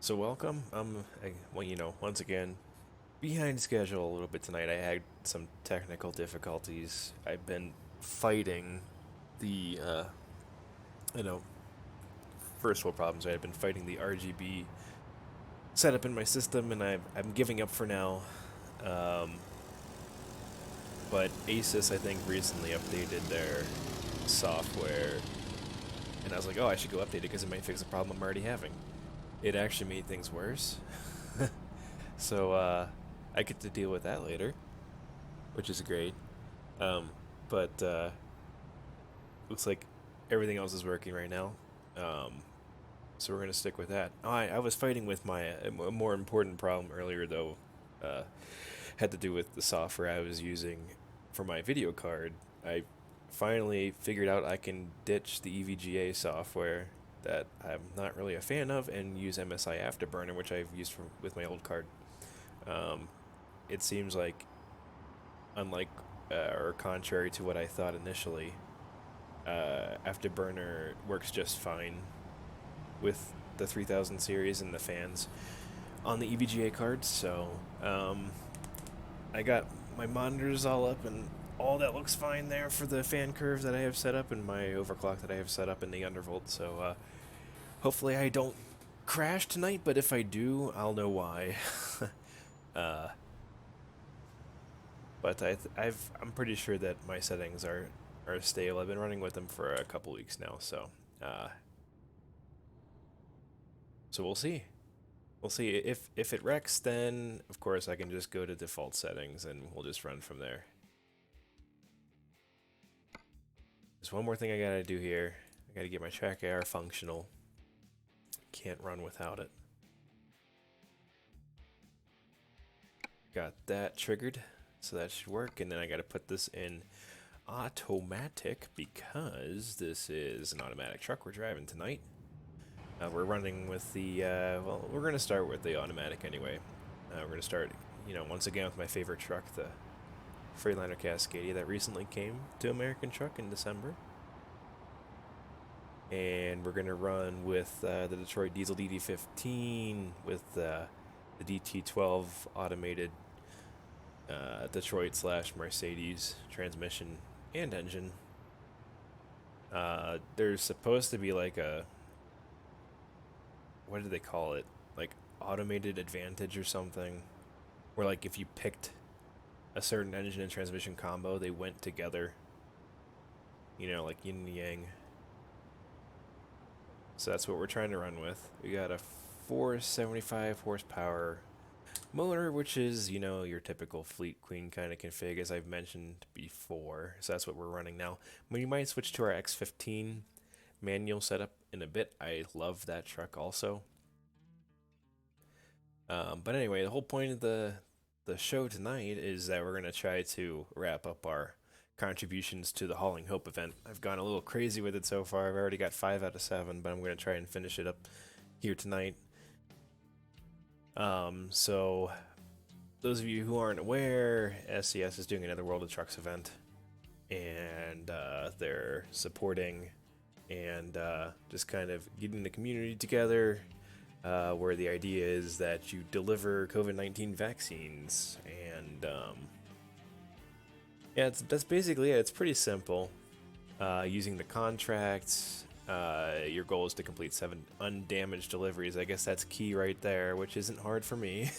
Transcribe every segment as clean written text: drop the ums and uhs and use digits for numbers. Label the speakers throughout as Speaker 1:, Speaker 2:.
Speaker 1: So welcome. Well, once again, behind schedule a little bit tonight. I had some technical difficulties. I've been fighting the, you know, first world problems. I've been fighting the RGB setup in my system, and I'm giving up for now. Um, but Asus, I think, recently updated their software, and I was like, oh, I should go update it because it might fix a problem I'm already having. It actually made things worse. So I get to deal with that later, which is great. Um, but looks like everything else is working right now. Um, so we're gonna stick with that. I was fighting with my a more important problem earlier though. Uh, had to do with the software I was using for my video card. I finally figured out I can ditch the EVGA software that I'm not really a fan of and use MSI Afterburner, which I've used with my old card. Um, it seems like, unlike or contrary to what I thought initially, Afterburner works just fine with the 3000 series and the fans on the EVGA cards. So I got my monitors all up and all that looks fine there for the fan curve that I have set up and my overclock that I have set up in the undervolt. So hopefully I don't crash tonight, but if I do, I'll know why. uh, but I'm pretty sure that my settings are stable. I've been running with them for a couple weeks now, so uh, we'll see. We'll see if it wrecks. Then of course I can just go to default settings and we'll just run from there. There's one more thing I gotta do here. I gotta get my track AR functional. Can't run without it. Got that triggered, so that should work. And then I gotta put this in automatic because this is an automatic truck we're driving tonight. We're running with the, well, we're going to start with the automatic anyway. We're going to start, once again with my favorite truck, the Freightliner Cascadia that recently came to American Truck in December. And we're going to run with the Detroit Diesel DD15 with the DT12 automated Detroit / Mercedes transmission and engine. There's supposed to be like a, what do they call it? Like automated advantage or something, where like if you picked a certain engine and transmission combo, they went together. Like yin and yang. So that's what we're trying to run with. We got a 475 horsepower motor, which is, your typical Fleet Queen kind of config, as I've mentioned before. So that's what we're running now. We might switch to our X15 manual setup in a bit. I love that truck also. But anyway, the whole point of the show tonight is that we're going to try to wrap up our contributions to the Hauling Hope event. I've gone a little crazy with it so far. I've already got 5 out of 7, but I'm going to try and finish it up here tonight. So those of you who aren't aware, SCS is doing another World of Trucks event, and they're supporting and just kind of getting the community together, where the idea is that you deliver COVID-19 vaccines, and yeah, that's basically it. It's pretty simple. Using the contracts, your goal is to complete 7 undamaged deliveries. I guess that's key right there, which isn't hard for me.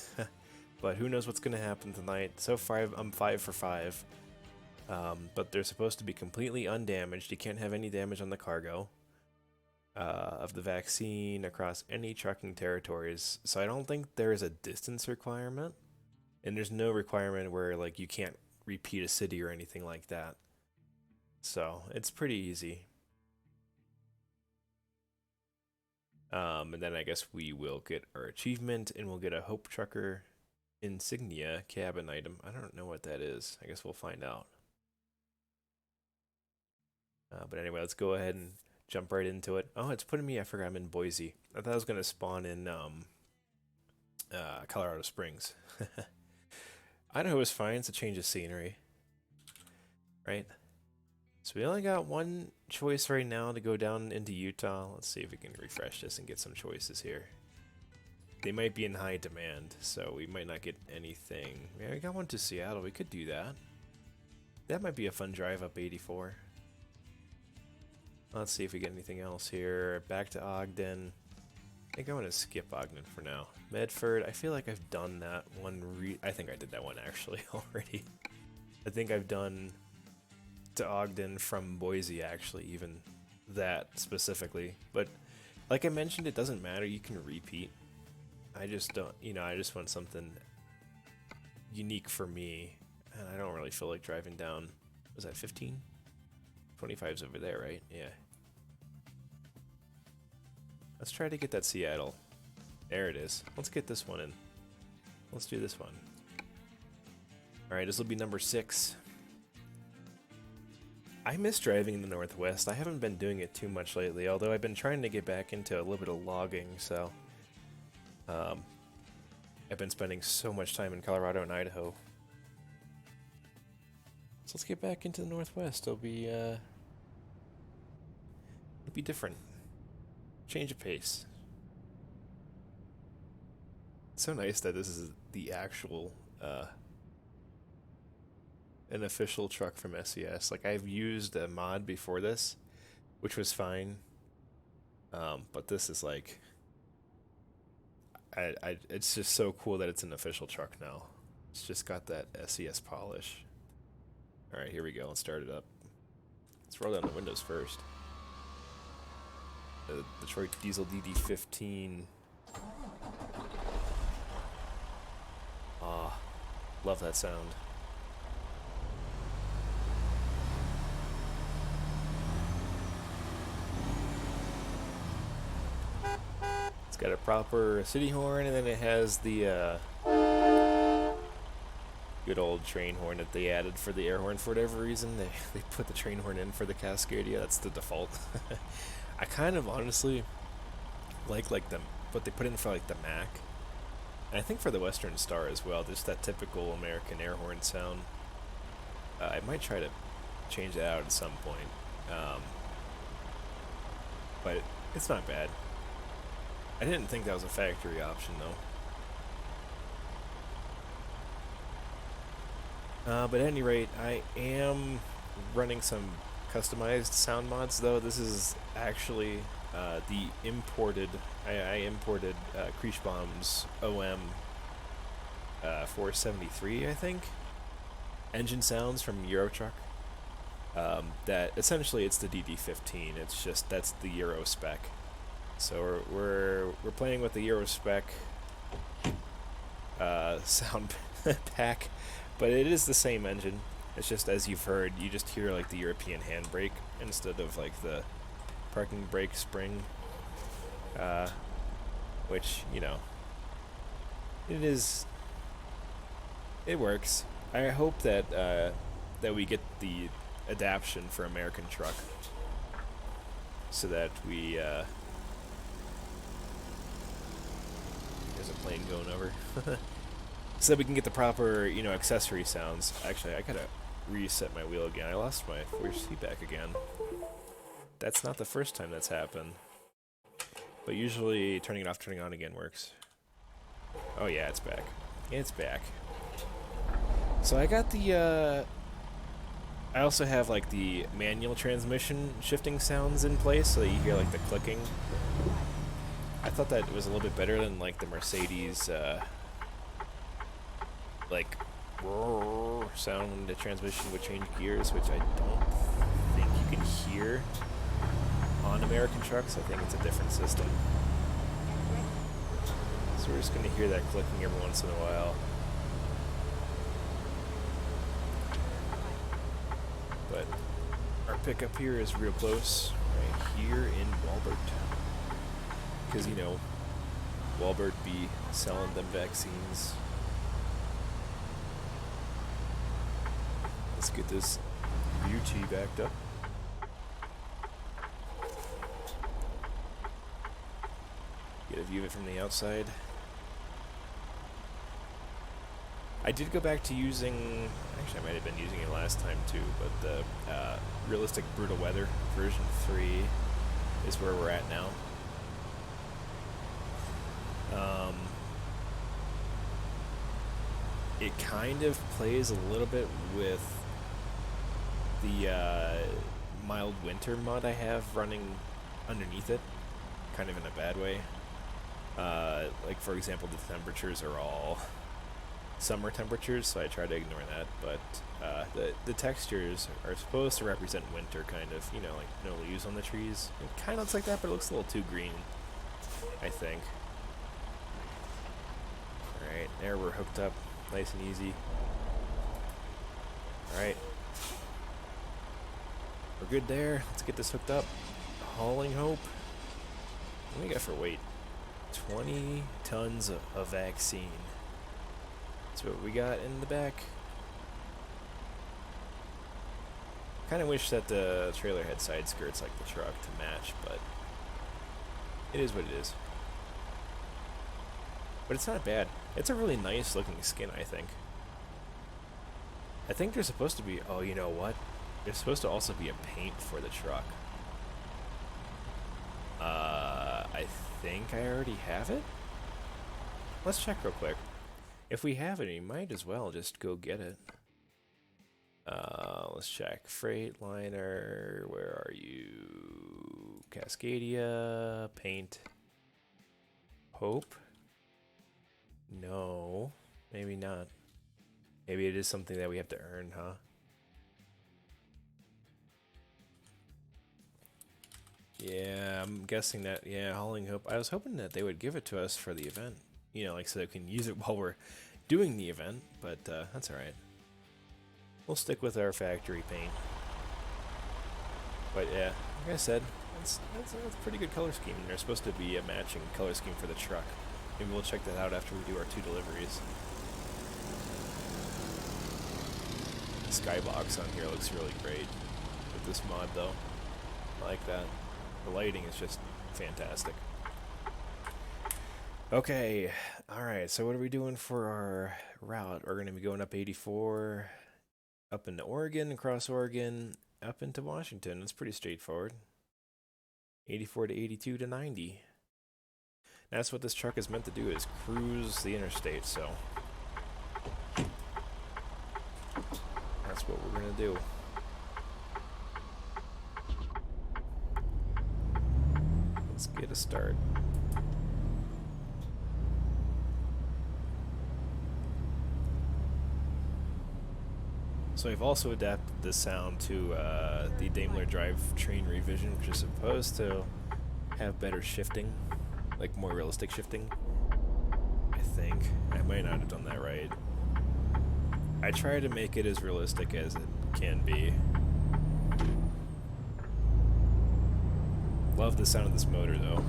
Speaker 1: But who knows what's going to happen tonight. So far, I'm 5 for 5. But they're supposed to be completely undamaged. You can't have any damage on the cargo of the vaccine across any trucking territories. So I don't think there is a distance requirement. And there's no requirement where like you can't repeat a city or anything like that. So it's pretty easy. And then I guess we will get our achievement and we'll get a Hope Trucker insignia cabin item. I don't know what that is. I guess we'll find out. But anyway, let's go ahead and jump right into it. Oh, it's putting me, I forgot I'm in Boise. I thought I was going to spawn in Colorado Springs. Idaho is fine. It's a change of scenery. Right? So we only got one choice right now to go down into Utah. Let's see if we can refresh this and get some choices here. they might be in high demand, so we might not get anything. Yeah, we got one to Seattle. We could do that. That might be a fun drive up 84. Let's see if we get anything else here. Back to Ogden. I think I'm going to skip Ogden for now. Medford, I feel like I've done that one. I think I did that one actually already. I think I've done to Ogden from Boise actually, even that specifically. But like I mentioned, it doesn't matter. You can repeat. I just don't, I just want something unique for me. And I don't really feel like driving down. Was that 15? 25's over there, right? Yeah. Let's try to get that Seattle. There it is. Let's get this one in. Let's do this one. Alright, this will be number 6. I miss driving in the Northwest. I haven't been doing it too much lately, although I've been trying to get back into a little bit of logging, so... I've been spending so much time in Colorado and Idaho. So let's get back into the Northwest. It'll be different. Change of pace. It's so nice that this is the actual, an official truck from SES. Like, I've used a mod before this, which was fine. But this is like, it's just so cool that it's an official truck now. It's just got that SES polish. Alright, here we go. Let's start it up. Let's roll down the windows first. The Detroit Diesel DD15. Ah, love that sound. It's got a proper city horn, and then it has the good old train horn that they added for the air horn for whatever reason. They put the train horn in for the Cascadia. That's the default. I kind of honestly like them, but they put in for like the Mac, and I think for the Western Star as well. Just that typical American air horn sound. I might try to change that out at some point, but it's not bad. I didn't think that was a factory option though. But at any rate, I am running some customized sound mods though. This is actually the imported, I imported Kriechbaum's OM 473, I think, engine sounds from Euro Truck. That essentially it's the DD15. It's just that's the Euro spec. So we're playing with the Euro spec sound pack, but it is the same engine. It's just, as you've heard, you just hear like the European handbrake instead of like the parking brake spring, which, it works. I hope that that we get the adaption for American Truck so that we there's a plane going over. So that we can get the proper, accessory sounds. Actually, I gotta reset my wheel again. I lost my force feedback again. That's not the first time that's happened. But usually turning it off, turning it on again works. Oh yeah, it's back. It's back. So I got the, I also have like the manual transmission shifting sounds in place, so that you hear like the clicking. I thought that was a little bit better than like the Mercedes, like sound when the transmission would change gears, which I don't think you can hear on American trucks. I think it's a different system. So we're just going to hear that clicking every once in a while. But our pickup here is real close, right here in Walbert. Because, Walbert be selling them vaccines. Let's get this beauty backed up. Get a view of it from the outside. I did go back to using, actually I might have been using it last time too, but the Realistic Brutal Weather version 3 is where we're at now. it kind of plays a little bit with the mild winter mod I have running underneath it, kind of in a bad way. Like for example, the temperatures are all summer temperatures, so I try to ignore that, but the textures are supposed to represent winter, kind of, you know, like no leaves on the trees. It kind of looks like that, but it looks a little too green, I think. Alright, there we're hooked up, nice and easy. Alright. We're good there, let's get this hooked up. Hauling hope. What do we got for weight? 20 tons of vaccine. That's what we got in the back. Kind of wish that the trailer had side skirts like the truck to match, but it is what it is. But it's not bad. It's a really nice looking skin, I think. I think there's supposed to be, oh, you know what? There's supposed to also be a paint for the truck. I think I already have it? Let's check real quick. If we have it, we might as well just go get it. Let's check. Freightliner, where are you? Cascadia, paint. Hope? No, maybe not. Maybe it is something that we have to earn, huh? Yeah, I'm guessing that, yeah, Hauling Hope. I was hoping that they would give it to us for the event. You know, like so they can use it while we're doing the event, but that's alright. We'll stick with our factory paint. But yeah, like I said, that's a pretty good color scheme. There's supposed to be a matching color scheme for the truck. Maybe we'll check that out after we do our 2 deliveries. The skybox on here looks really great with this mod though. I like that. The lighting is just fantastic. Okay, alright, so what are we doing for our route? We're going to be going up 84, up into Oregon, across Oregon, up into Washington. It's pretty straightforward. 84 to 82 to 90. That's what this truck is meant to do, is cruise the interstate, so that's what we're going to do. Let's get a start. So I've also adapted the sound to the Daimler drivetrain revision, which is supposed to have better shifting, like more realistic shifting. I think. I might not have done that right. I try to make it as realistic as it can be. Love the sound of this motor though.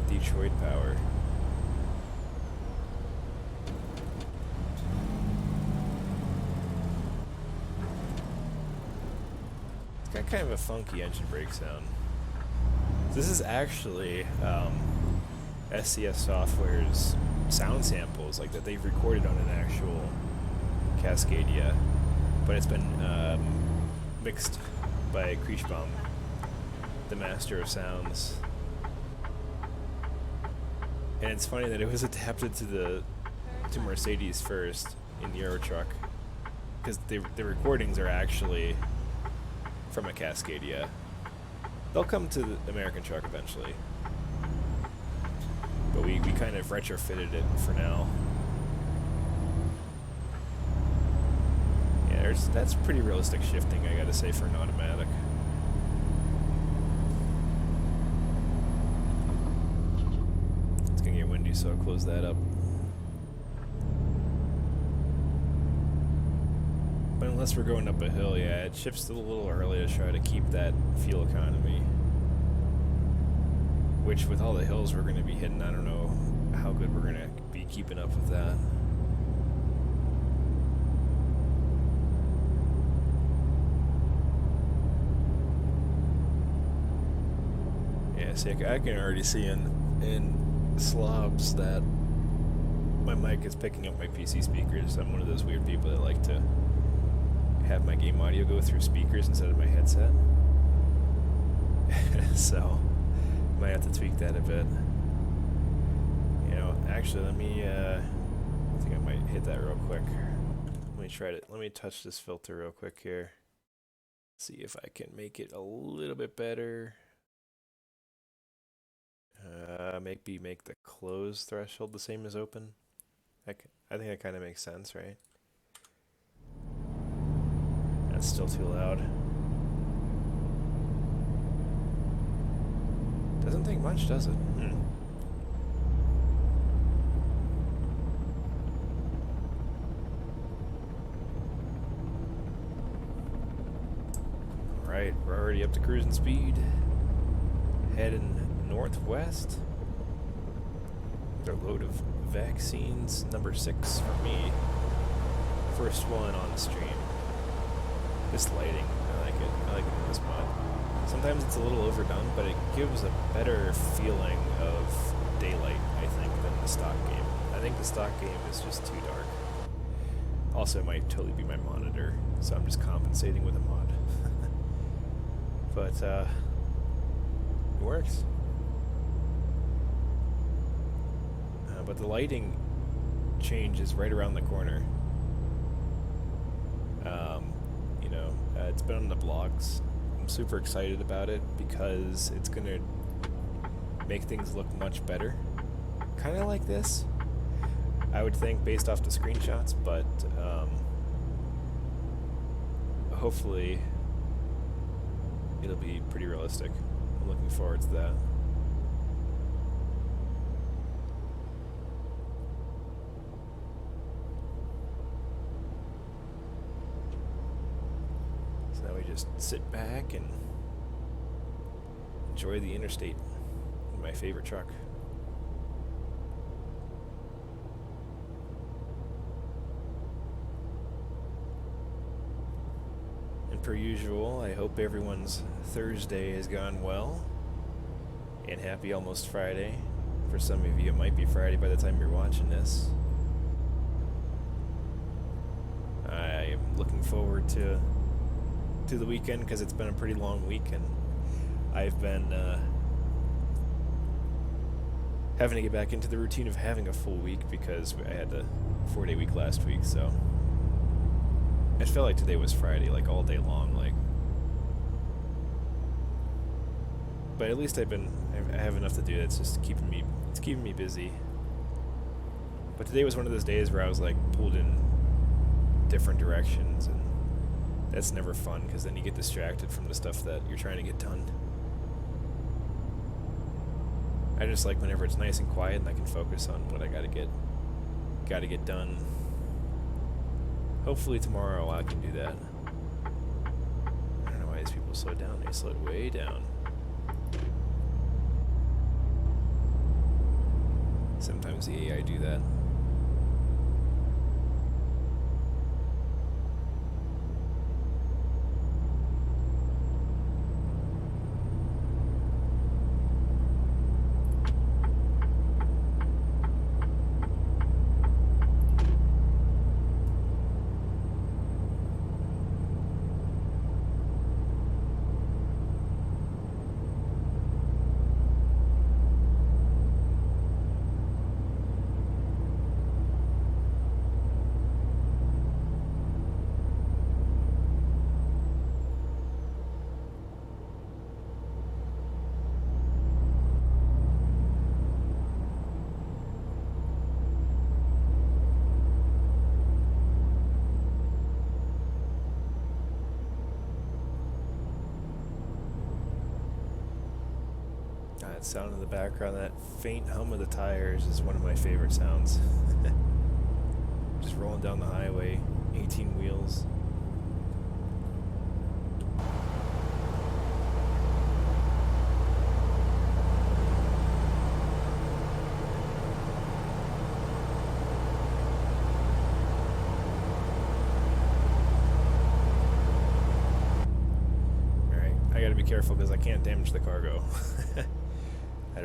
Speaker 1: Detroit power. It's got kind of a funky engine brake sound. This is actually SCS Software's sound samples like that they've recorded on an actual Cascadia, but it's been mixed by Krieshbaum, the master of sounds. And it's funny that it was adapted to Mercedes first in the Euro truck, because the recordings are actually from a Cascadia. They'll come to the American truck eventually, but we kind of retrofitted it for now. Yeah, that's pretty realistic shifting, I gotta say, for an automatic. It's gonna get windy, so I'll close that up. But unless we're going up a hill, yeah, it shifts a little early to try to keep that fuel economy. Which, with all the hills we're going to be hitting, I don't know how good we're going to be keeping up with that. Yeah, see, I can already see in slobs that my mic is picking up my PC speakers. I'm one of those weird people that like to have my game audio go through speakers instead of my headset. So might have to tweak that a bit. You know, actually, let me, I think I might hit that real quick. Let me try to, let me touch this filter real quick here. See if I can make it a little bit better. Maybe make the close threshold the same as open. I think that kind of makes sense, right? That's still too loud. Doesn't take much, does it? Alright, we're already up to cruising speed. Heading northwest. Their load of vaccines, number 6 for me. First one on the stream. This lighting, I like it. I like it in this mod. Sometimes it's a little overdone, but it gives a better feeling of daylight, I think, than the stock game. I think the stock game is just too dark. Also, it might totally be my monitor, so I'm just compensating with a mod. But, it works. But the lighting changes right around the corner. You know, it's been on the blogs. I'm super excited about it because it's gonna make things look much better. Kind of like this, I would think, based off the screenshots, but hopefully it'll be pretty realistic. I'm looking forward to that. So now we just sit back and enjoy the interstate in my favorite truck. And per usual, I hope everyone's Thursday has gone well. And happy almost Friday. For some of you, it might be Friday by the time you're watching this. I am looking forward to the weekend because it's been a pretty long week, and I've been having to get back into the routine of having a full week because I had a 4-day week last week, so it felt like today was Friday, like all day long, like. But at least I have enough to do that's just keeping me busy. But today was one of those days where I was like pulled in different directions, and that's never fun because then you get distracted from the stuff that you're trying to get done. I just like whenever it's nice and quiet and I can focus on what I gotta get done. Hopefully tomorrow I can do that. I don't know why these people slow down. They slowed way down. Sometimes the AI do that. That sound in the background, that faint hum of the tires, is one of my favorite sounds. Just rolling down the highway, 18 wheels. Alright, I gotta be careful because I can't damage the cargo. I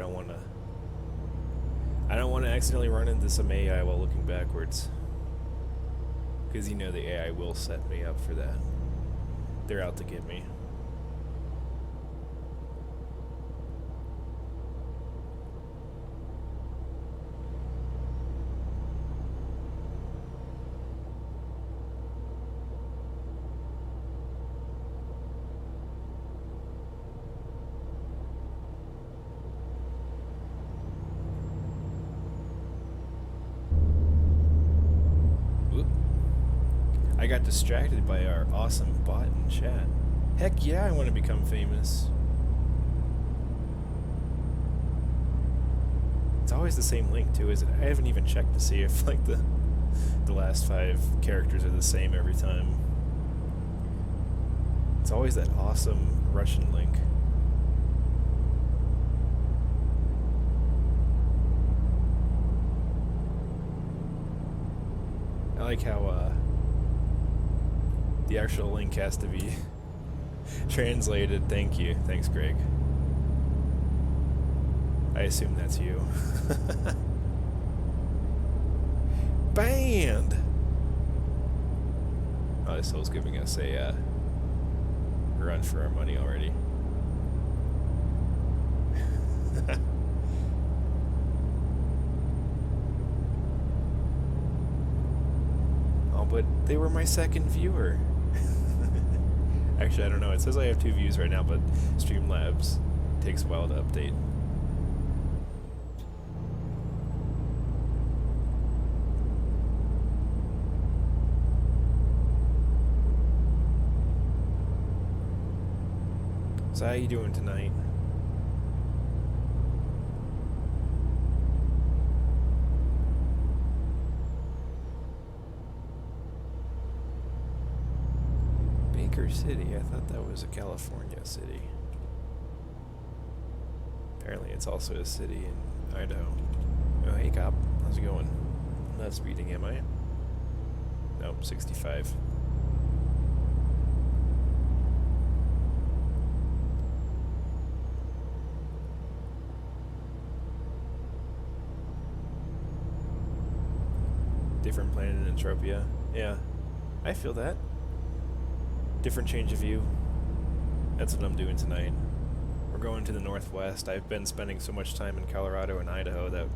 Speaker 1: don't want to accidentally run into some AI while looking backwards. Because you know the AI will set me up for that. They're out to get me. I got distracted by our awesome bot in chat. Heck yeah, I want to become famous. It's always the same link too, is it? I haven't even checked to see if like the last 5 characters are the same every time. It's always that awesome Russian link. I like how the actual link has to be translated. Thank you. Thanks, Greg. I assume that's you. Banned! Oh, this soul's giving us a run for our money already. Oh, but they were my second viewer. Actually, I don't know. It says I have 2 views right now, but Streamlabs takes a while to update. So how you doing tonight? Baker City? I thought that was a California city. Apparently it's also a city in Idaho. Oh, hey cop. How's it going? I'm not speeding, am I? Nope, 65. Different planet in Entropia. Yeah, I feel that. Different change of view. That's what I'm doing tonight. We're going to the Northwest. I've been spending so much time in Colorado and Idaho that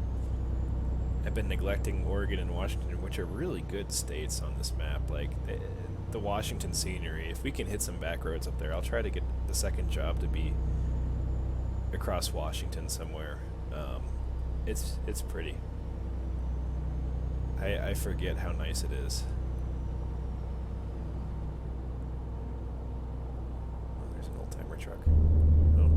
Speaker 1: I've been neglecting Oregon and Washington, which are really good states on this map. Like, the Washington scenery, if we can hit some back roads up there, I'll try to get the second job to be across Washington somewhere. It's pretty. I forget how nice it is. Oh, there's an old-timer truck. Oh.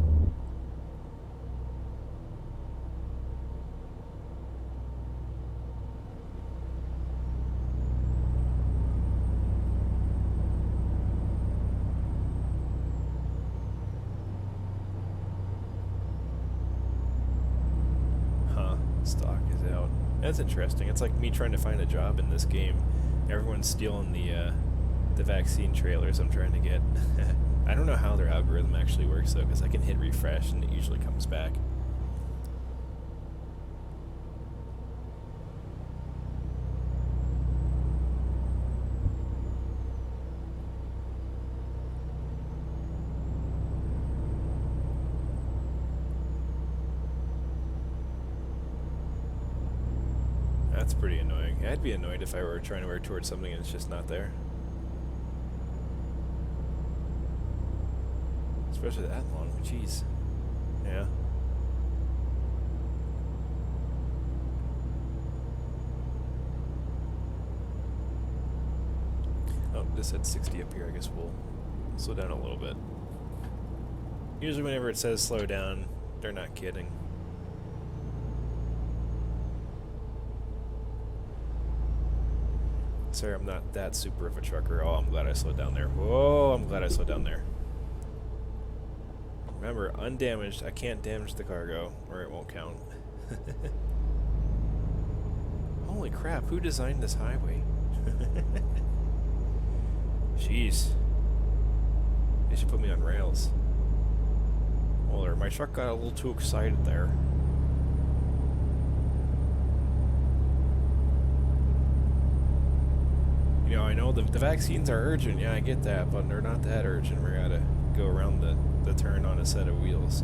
Speaker 1: Huh, stock is out. That's interesting. It's like me trying to find a job in this game. Everyone's stealing the vaccine trailers I'm trying to get. I don't know how their algorithm actually works though, because I can hit refresh and it usually comes back. That's pretty annoying. I'd be annoyed if I were trying to work towards something and it's just not there. Especially that long. Jeez. Yeah. Oh, this said 60 up here. I guess we'll slow down a little bit. Usually whenever it says slow down, they're not kidding. Sorry, I'm not that super of a trucker. Oh, I'm glad I slowed down there. Whoa, I'm glad I slowed down there. Remember, undamaged. I can't damage the cargo, or it won't count. Holy crap, who designed this highway? Jeez. They should put me on rails. Well, my truck got a little too excited there. You know, I know the vaccines are urgent, yeah, I get that, but they're not that urgent. We gotta go around the turn on a set of wheels.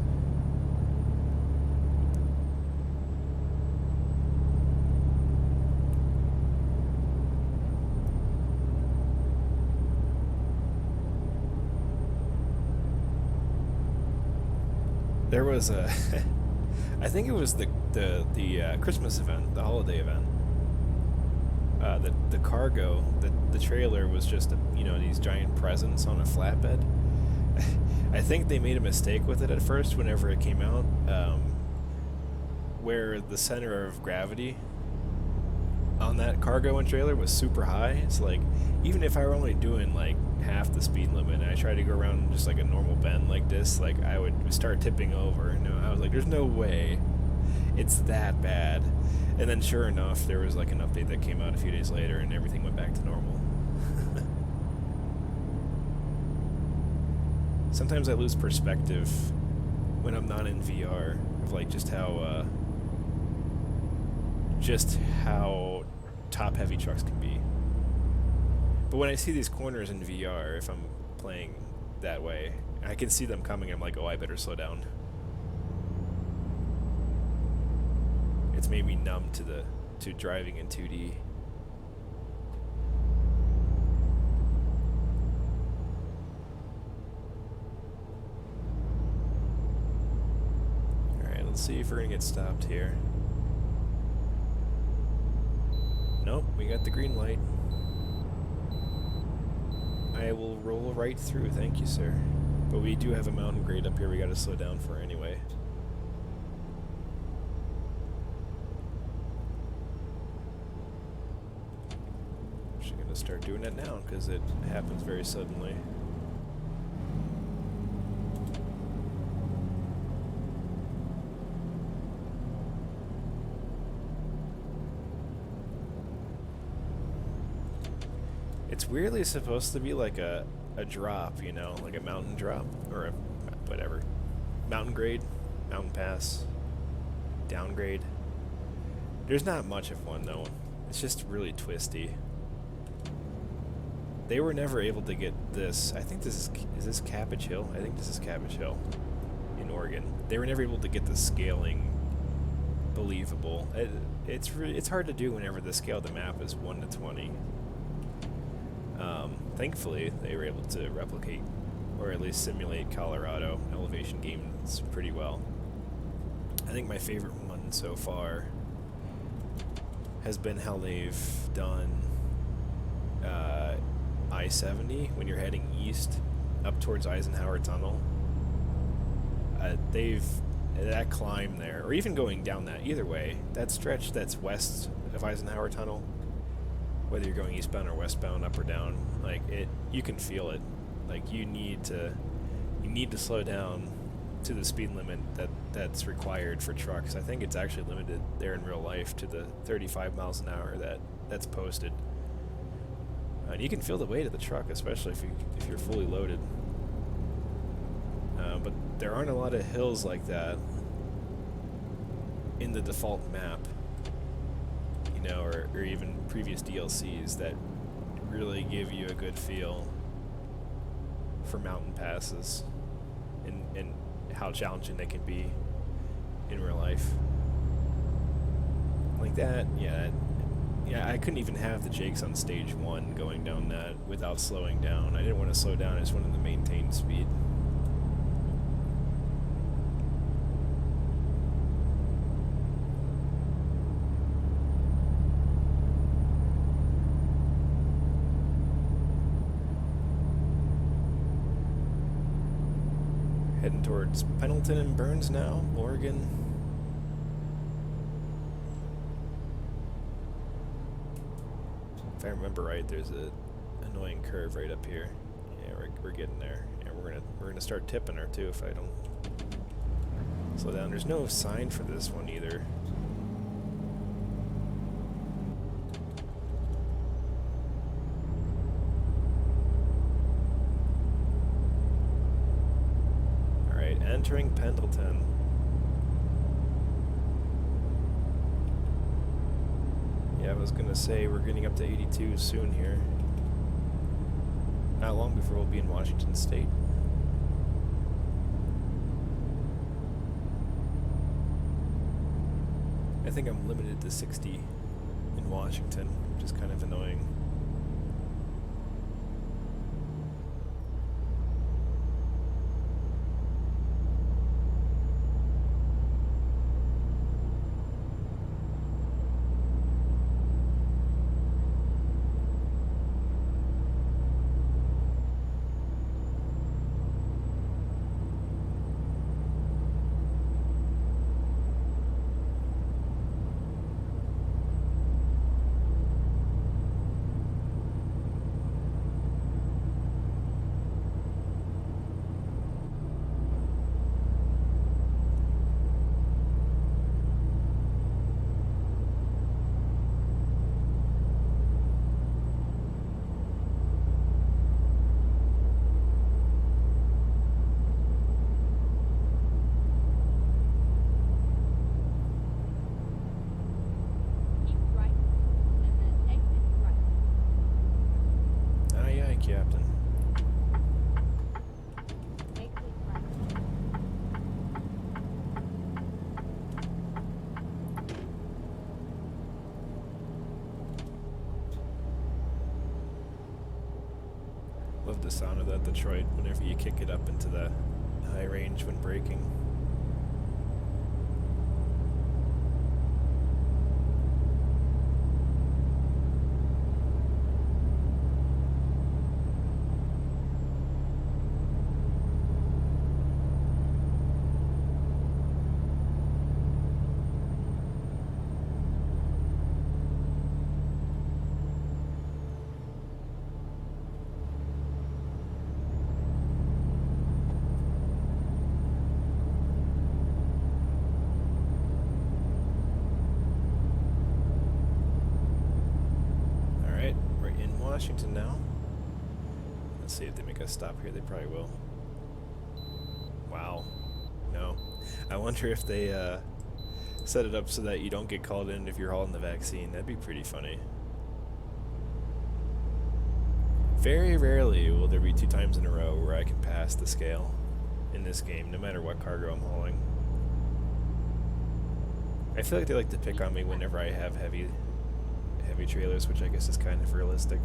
Speaker 1: There was a, I think it was the Christmas event, the holiday event. The cargo, the trailer was just, these giant presents on a flatbed. I think they made a mistake with it at first whenever it came out, where the center of gravity on that cargo and trailer was super high. It's like, even if I were only doing like half the speed limit and I tried to go around just like a normal bend like this, like I would start tipping over. And I was like, there's no way it's that bad. And then sure enough, there was like an update that came out a few days later and everything went back to normal. Sometimes I lose perspective when I'm not in VR of like just how top heavy trucks can be. But when I see these corners in VR, if I'm playing that way, I can see them coming. I'm like, oh, I better slow down. It's made me numb to driving in 2D. Alright, let's see if we're gonna get stopped here. Nope, we got the green light. I will roll right through, thank you, sir. But we do have a mountain grade up here we gotta slow down for anyway. Actually gonna start doing it now, because it happens very suddenly. It's weirdly supposed to be like a drop, like a mountain drop, or a, whatever. Mountain grade, mountain pass, downgrade. There's not much of one though. It's just really twisty. They were never able to get this. I think is this Cabbage Hill? I think this is Cabbage Hill in Oregon. They were never able to get the scaling believable. It's hard to do whenever the scale of the map is 1 to 20. Thankfully, they were able to replicate, or at least simulate, Colorado elevation games pretty well. I think my favorite one so far has been how they've done I-70 when you're heading east up towards Eisenhower Tunnel. That climb there, or even going down that, either way, that stretch that's west of Eisenhower Tunnel, whether you're going eastbound or westbound, up or down, like you can feel it. Like you need to slow down to the speed limit that's required for trucks. I think it's actually limited there in real life to the 35 miles an hour that's posted. And you can feel the weight of the truck, especially if you're fully loaded. But there aren't a lot of hills like that in the default map. Or even previous DLCs that really give you a good feel for mountain passes and how challenging they can be in real life. Like that, yeah, I couldn't even have the Jakes on stage 1 going down that without slowing down. I didn't want to slow down, I just wanted to maintain speed. Heading towards Pendleton and Burns now, Oregon. If I remember right, there's a annoying curve right up here. Yeah, we're getting there. Yeah, we're gonna start tipping her too if I don't slow down. There's no sign for this one either. Entering Pendleton. Yeah, I was gonna say we're getting up to 82 soon here. Not long before we'll be in Washington State. I think I'm limited to 60 in Washington, which is kind of annoying. sound of that Detroit whenever you kick it up into the high range when braking. Washington now. Let's see if they make us stop here. They probably will. Wow. No. I wonder if they set it up so that you don't get called in if you're hauling the vaccine. That'd be pretty funny. Very rarely will there be 2 times in a row where I can pass the scale in this game, no matter what cargo I'm hauling. I feel like they like to pick on me whenever I have heavy trailers, which I guess is kind of realistic.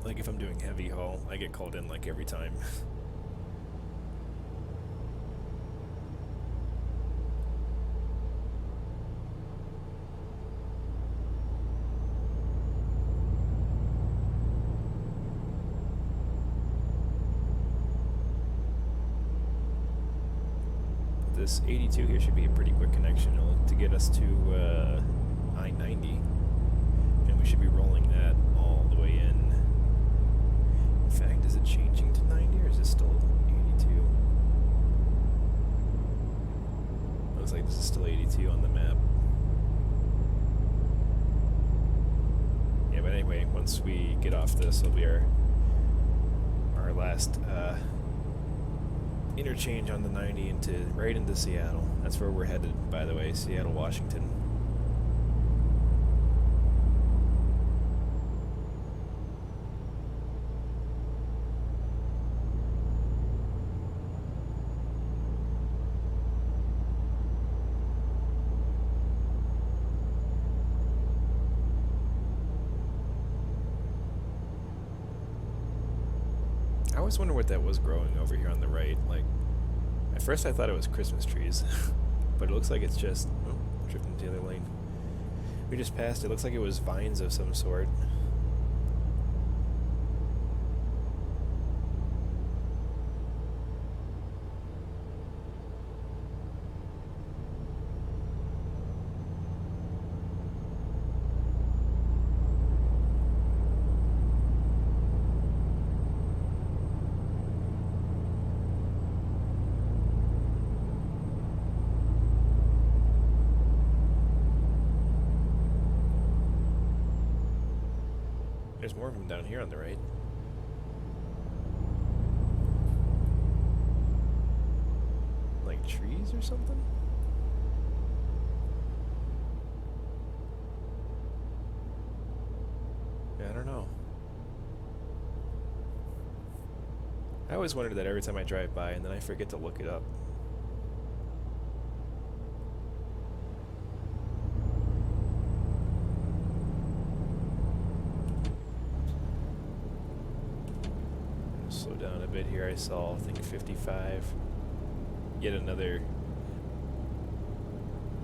Speaker 1: Like if I'm doing heavy haul, I get called in like every time. This 82 here should be a pretty quick connection to get us to I-90, and we should be rolling that all the way in. In fact, is it changing to 90 or is it still 82? Looks like this is still 82 on the map. Yeah, but anyway, once we get off this, it'll be our last interchange on the 90 right into Seattle. That's where we're headed, by the way, Seattle, Washington. I always wonder what that was growing over here on the right. Like, at first I thought it was Christmas trees, but it looks like it's just, oh, drifting to the other lane. We just passed, it looks like it was vines of some sort. There's more of them down here on the right. Like trees or something? Yeah, I don't know. I always wondered that every time I drive by, and then I forget to look it up. Slow down a bit here. I saw, I think, 55. Yet another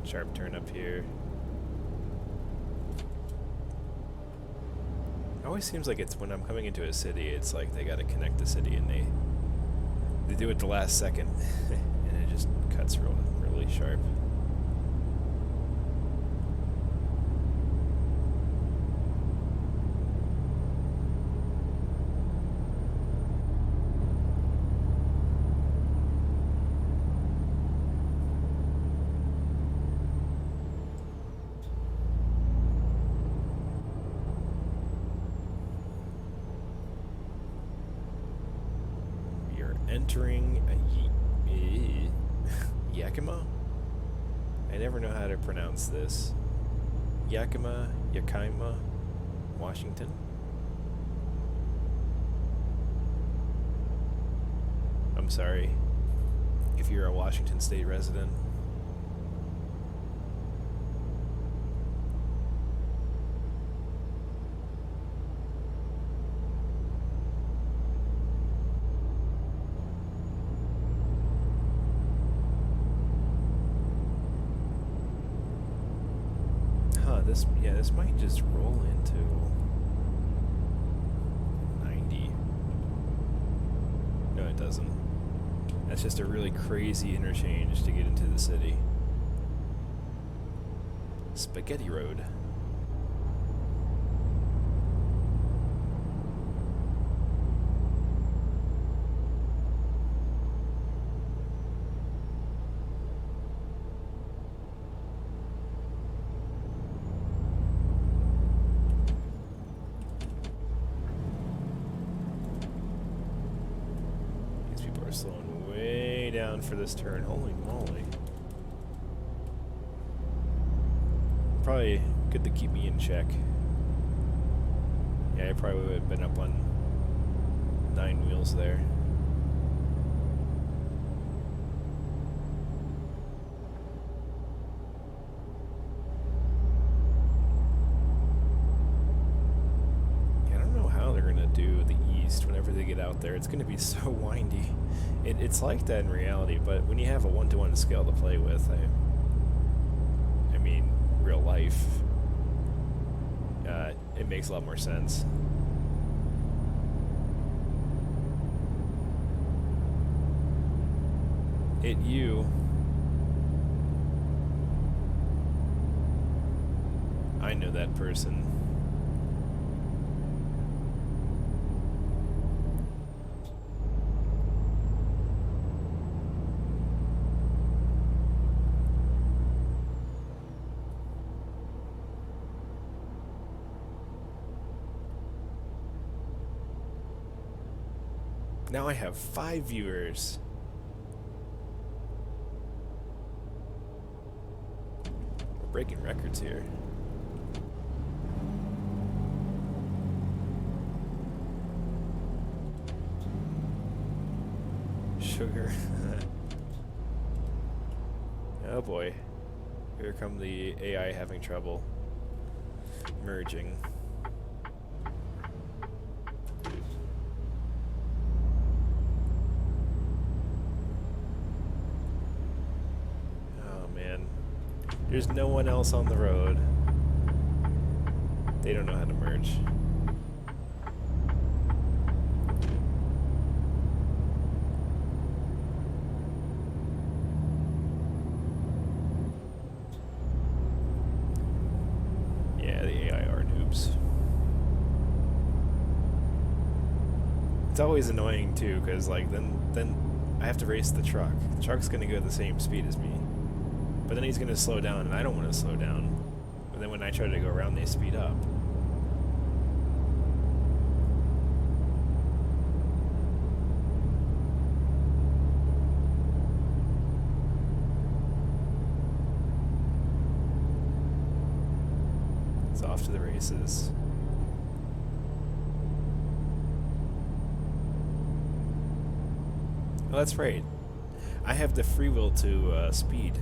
Speaker 1: sharp turn up here. It always seems like it's when I'm coming into a city, it's like they gotta connect the city and they do it the last second and it just cuts really sharp. Entering Yakima? I never know how to pronounce this. Yakima, Washington? I'm sorry if you're a Washington State resident. this might just roll into 90. No, it doesn't. That's just a really crazy interchange to get into the city. Spaghetti Road. These people are slowing way down for this turn. Holy moly. Probably good to keep me in check. Yeah, I probably would have been up on 9 wheels there. Yeah, I don't know how they're gonna do the east whenever they get out there. It's gonna be so windy. It's like that in reality, but when you have a 1-to-1 scale to play with, I mean, real life, it makes a lot more sense. I know that person. Now I have 5 viewers. We're breaking records here. Sugar. Oh boy. Here come the AI having trouble merging. There's no one else on the road. They don't know how to merge. Yeah, the AI are noobs. It's always annoying too, because like then I have to race the truck. The truck's gonna go at the same speed as me. But then he's going to slow down, and I don't want to slow down. But then when I try to go around, they speed up. It's off to the races. Oh, that's right. I have the free will to speed.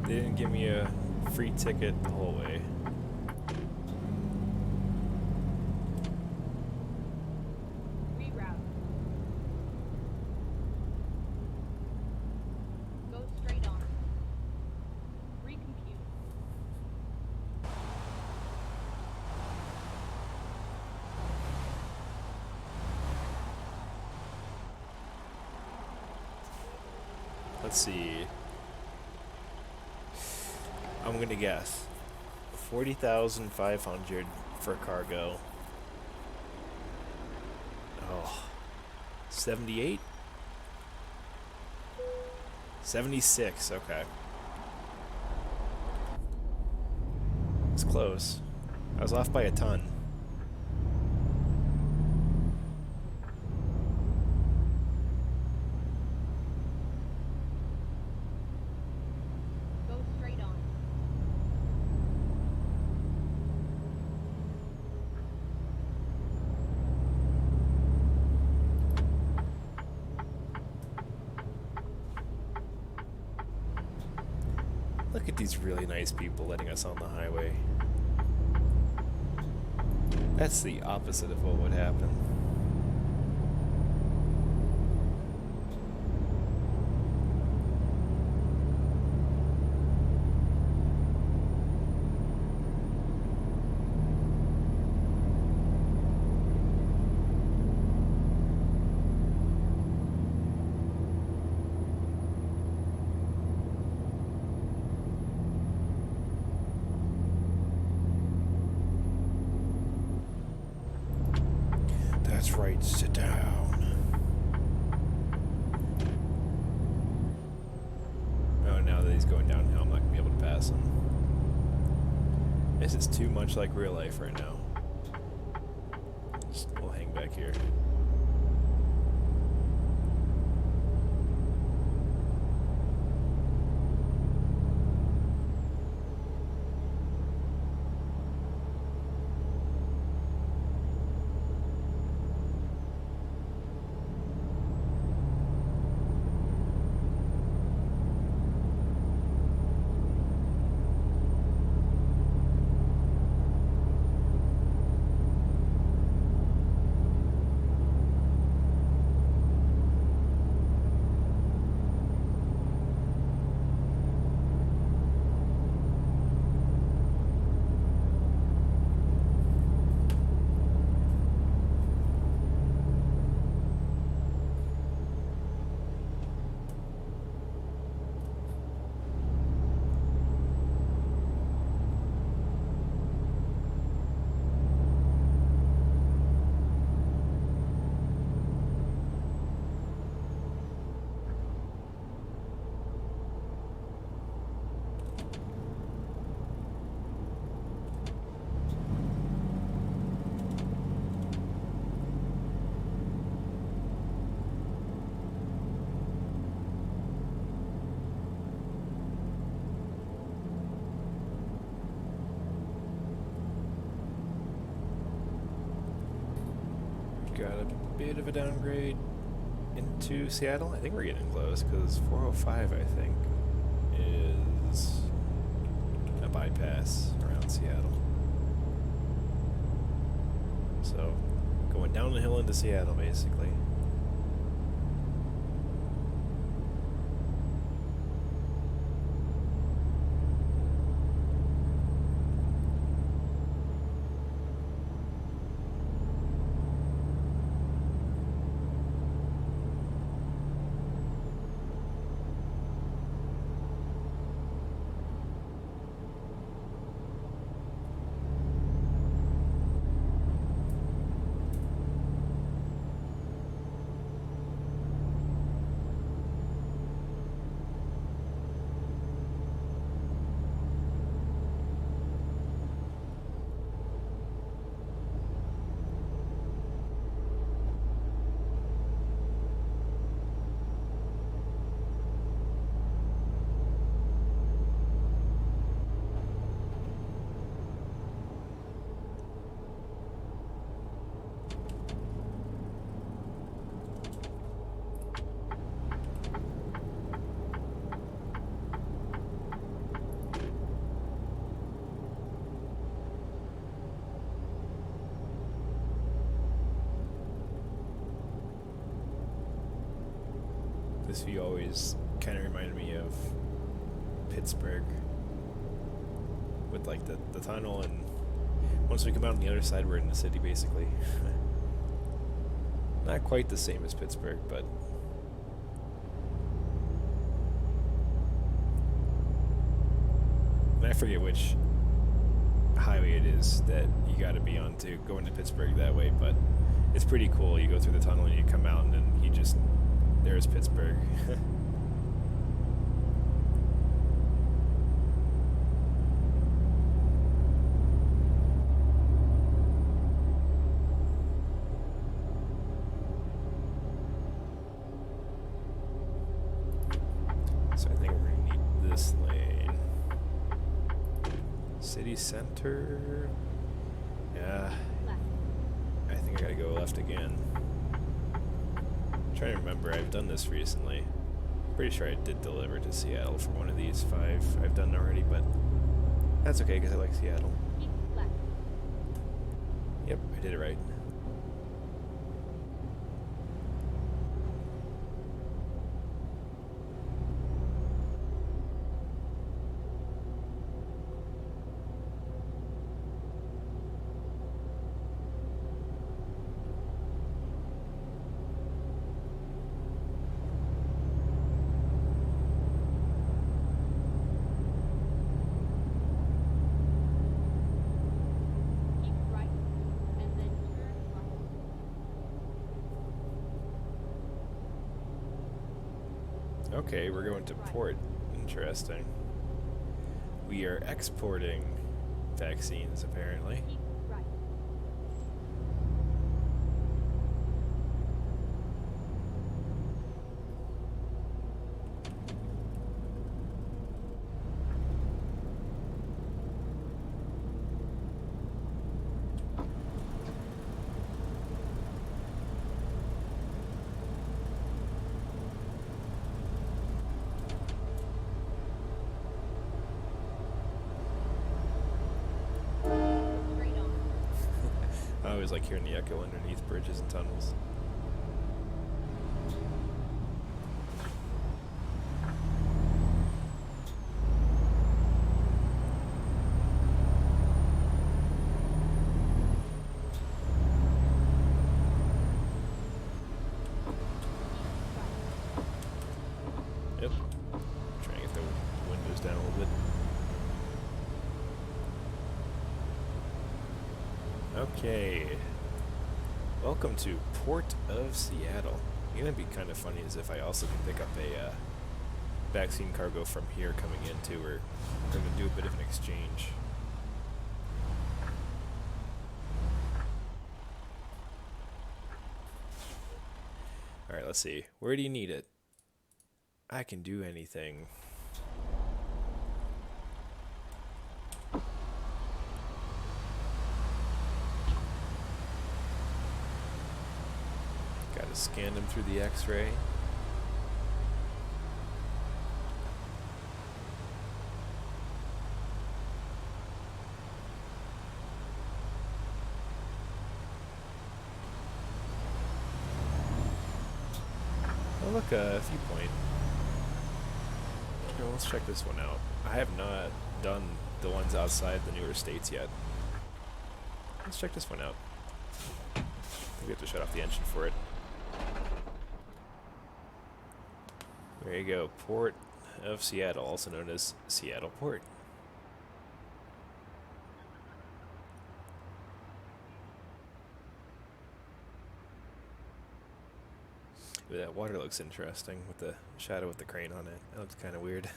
Speaker 1: They didn't give me a free ticket the whole way.
Speaker 2: Reroute. Go straight on. Recompute.
Speaker 1: Let's see. I'm gonna guess 40,500 for cargo. Oh, 78? 76, okay. It's close. I was off by a ton.
Speaker 2: Go straight on.
Speaker 1: Look at these really nice people letting us on the highway. That's the opposite of what would happen. That's right, sit down. Oh, now that he's going downhill, I'm not going to be able to pass him. This is too much like real life right now. We'll hang back here. Got a bit of a downgrade into Seattle. I think we're getting close because 405, I think, is a bypass around Seattle. So, going down the hill into Seattle, basically. This view always kind of reminded me of Pittsburgh with like the tunnel, and once we come out on the other side we're in the city basically. Not quite the same as Pittsburgh, but I forget which highway it is that you gotta be on to go into Pittsburgh that way, but it's pretty cool. You go through the tunnel and you come out and then there's Pittsburgh. City center. Yeah,
Speaker 2: Left.
Speaker 1: I think I gotta go left again. I'm trying to remember, I've done this recently. Pretty sure I did deliver to Seattle for one of these 5 I've done already, but that's okay because I like Seattle.
Speaker 2: Keep left.
Speaker 1: Yep, I did it right.
Speaker 2: Keep right. And then turn left.
Speaker 1: Okay, we're going to port. Interesting. We are exporting vaccines, apparently.
Speaker 2: Keep right. Go straight on.
Speaker 1: I always like hearing the echo underneath bridges and tunnels. Yep. Trying to get the windows down a little bit. Okay. Welcome to Port of Seattle. It's gonna be kind of funny as if I also can pick up a vaccine cargo from here coming in too. We're gonna do a bit of an exchange. Alright, let's see. Where do you need it? I can do anything. Gotta scan them through the X-ray. Oh look, a viewpoint. Well, let's check this one out. I have not done the ones outside the newer states yet. Let's check this one out. I think we have to shut off the engine for it. There you go, Port of Seattle, also known as Seattle Port. Ooh, that water looks interesting with the shadow with the crane on it. That looks kind of weird.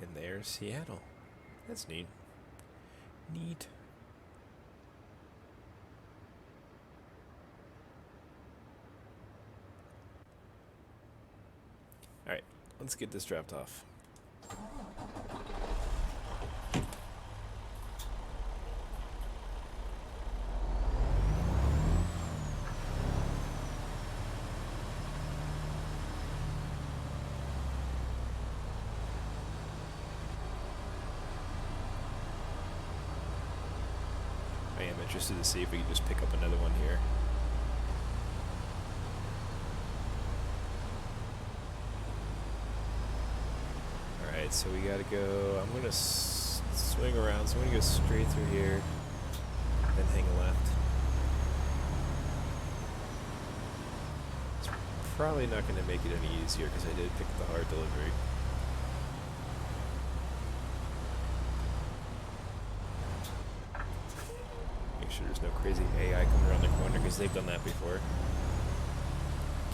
Speaker 1: And there's Seattle. That's neat. Neat. Alright, let's get this dropped off. I am interested to see if we can just pick up another one here. Alright, so we gotta go. I'm gonna swing around, so I'm gonna go straight through here, then hang a left. probably not going to make it any easier because I did pick the hard delivery. Make sure there's no crazy AI coming around the corner because they've done that before.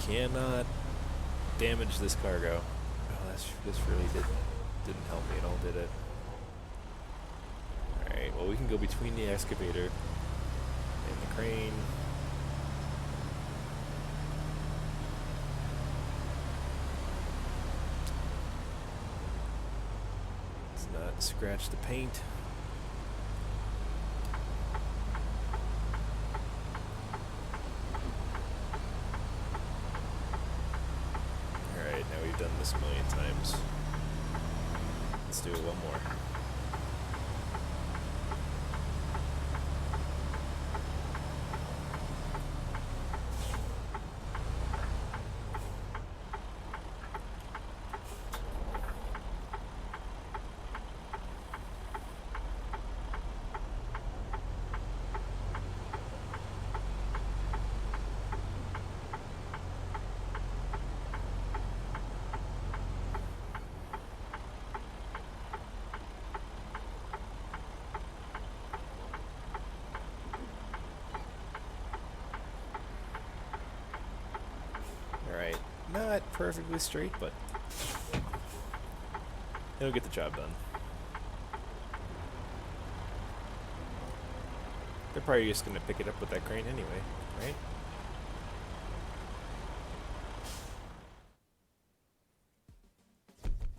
Speaker 1: Cannot damage this cargo. Oh, this really didn't help me at all, did it? Alright, well we can go between the excavator and the crane. Let's not scratch the paint. Alright, now we've done this a million times. Let's do it one more. Alright, not perfectly straight, but it'll get the job done. They're probably just going to pick it up with that crane anyway, right?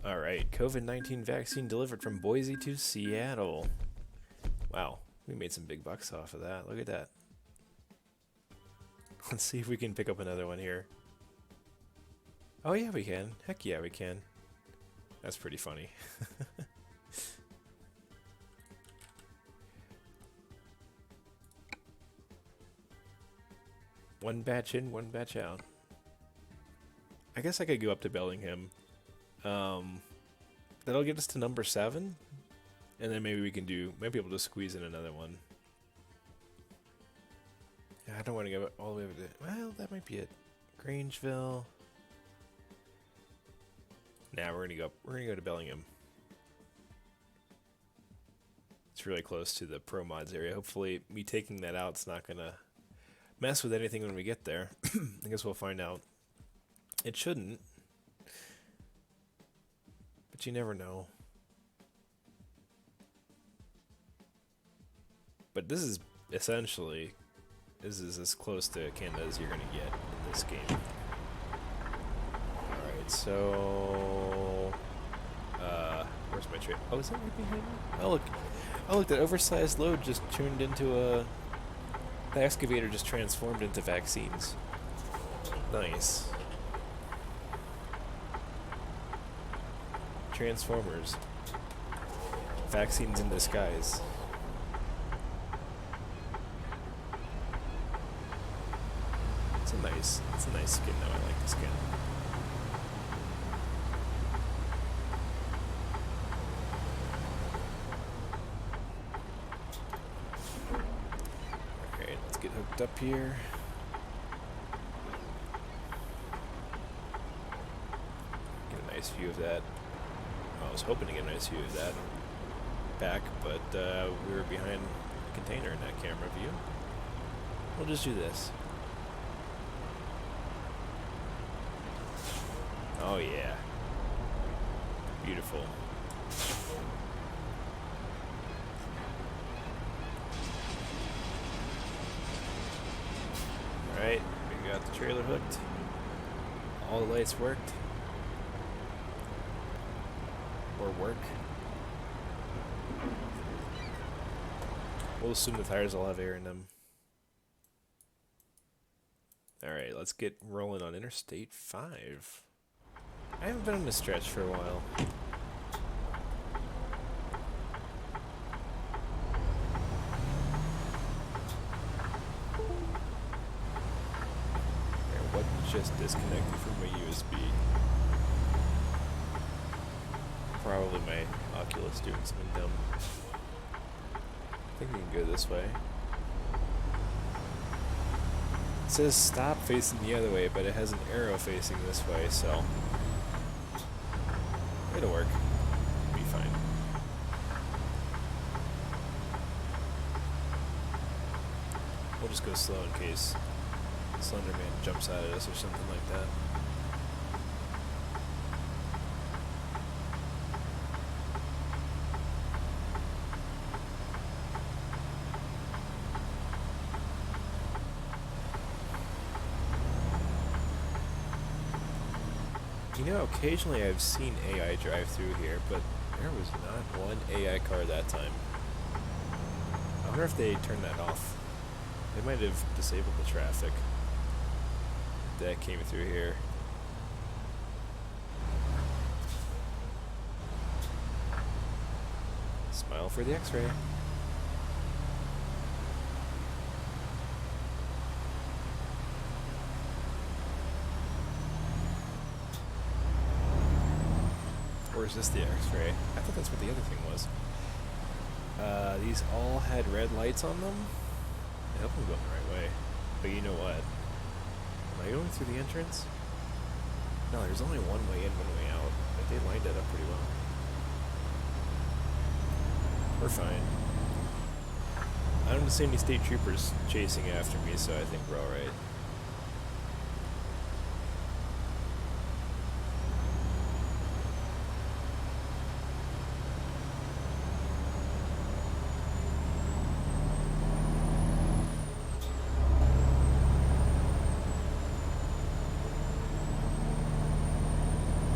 Speaker 1: Alright, COVID-19 vaccine delivered from Boise to Seattle. Wow, we made some big bucks off of that. Look at that. Let's see if we can pick up another one here. Oh yeah, we can. Heck yeah, we can. That's pretty funny. One batch in, one batch out. I guess I could go up to Bellingham. That'll get us to number 7. And then maybe we can do, might be able to squeeze in another one. Yeah, I don't want to go all the way over to, well, that might be it. Grangeville. Now we're gonna go to Bellingham. It's really close to the Pro Mods area. Hopefully me taking that out is not gonna mess with anything when we get there. I guess we'll find out. It shouldn't. But you never know. But this is essentially, this is as close to Canada as you're gonna get in this game. Alright, so where's my trade? Oh, is that right behind me? Oh look. Oh look, that oversized load just turned into a, the excavator just transformed into vaccines. Nice. Transformers. Vaccines in disguise. It's a nice skin though, I like the skin. Alright, let's get hooked up here. Get a nice view of that. I was hoping to get a nice view of that back, but we were behind the container in that camera view. We'll just do this. Oh yeah. Beautiful. Alright, we got the trailer hooked. All the lights worked. Or work. We'll assume the tires all have air in them. Alright, let's get rolling on Interstate 5. I haven't been on this stretch for a while. What just disconnected from my USB? Probably my Oculus doing something dumb. I think we can go this way. It says stop facing the other way, but it has an arrow facing this way, so it'll work. Be fine. We'll just go slow in case Slender Man jumps out at us or something like that. You know, occasionally I've seen AI drive through here, but there was not one AI car that time. I wonder if they turned that off. They might have disabled the traffic that came through here. Smile for the X-ray. Or is this the X-ray? I thought that's what the other thing was. These all had red lights on them. I hope I'm going the right way. But you know what? Am I going through the entrance? No, there's only one way in, one way out. But they lined it up pretty well. We're fine. I don't see any state troopers chasing after me, so I think we're alright.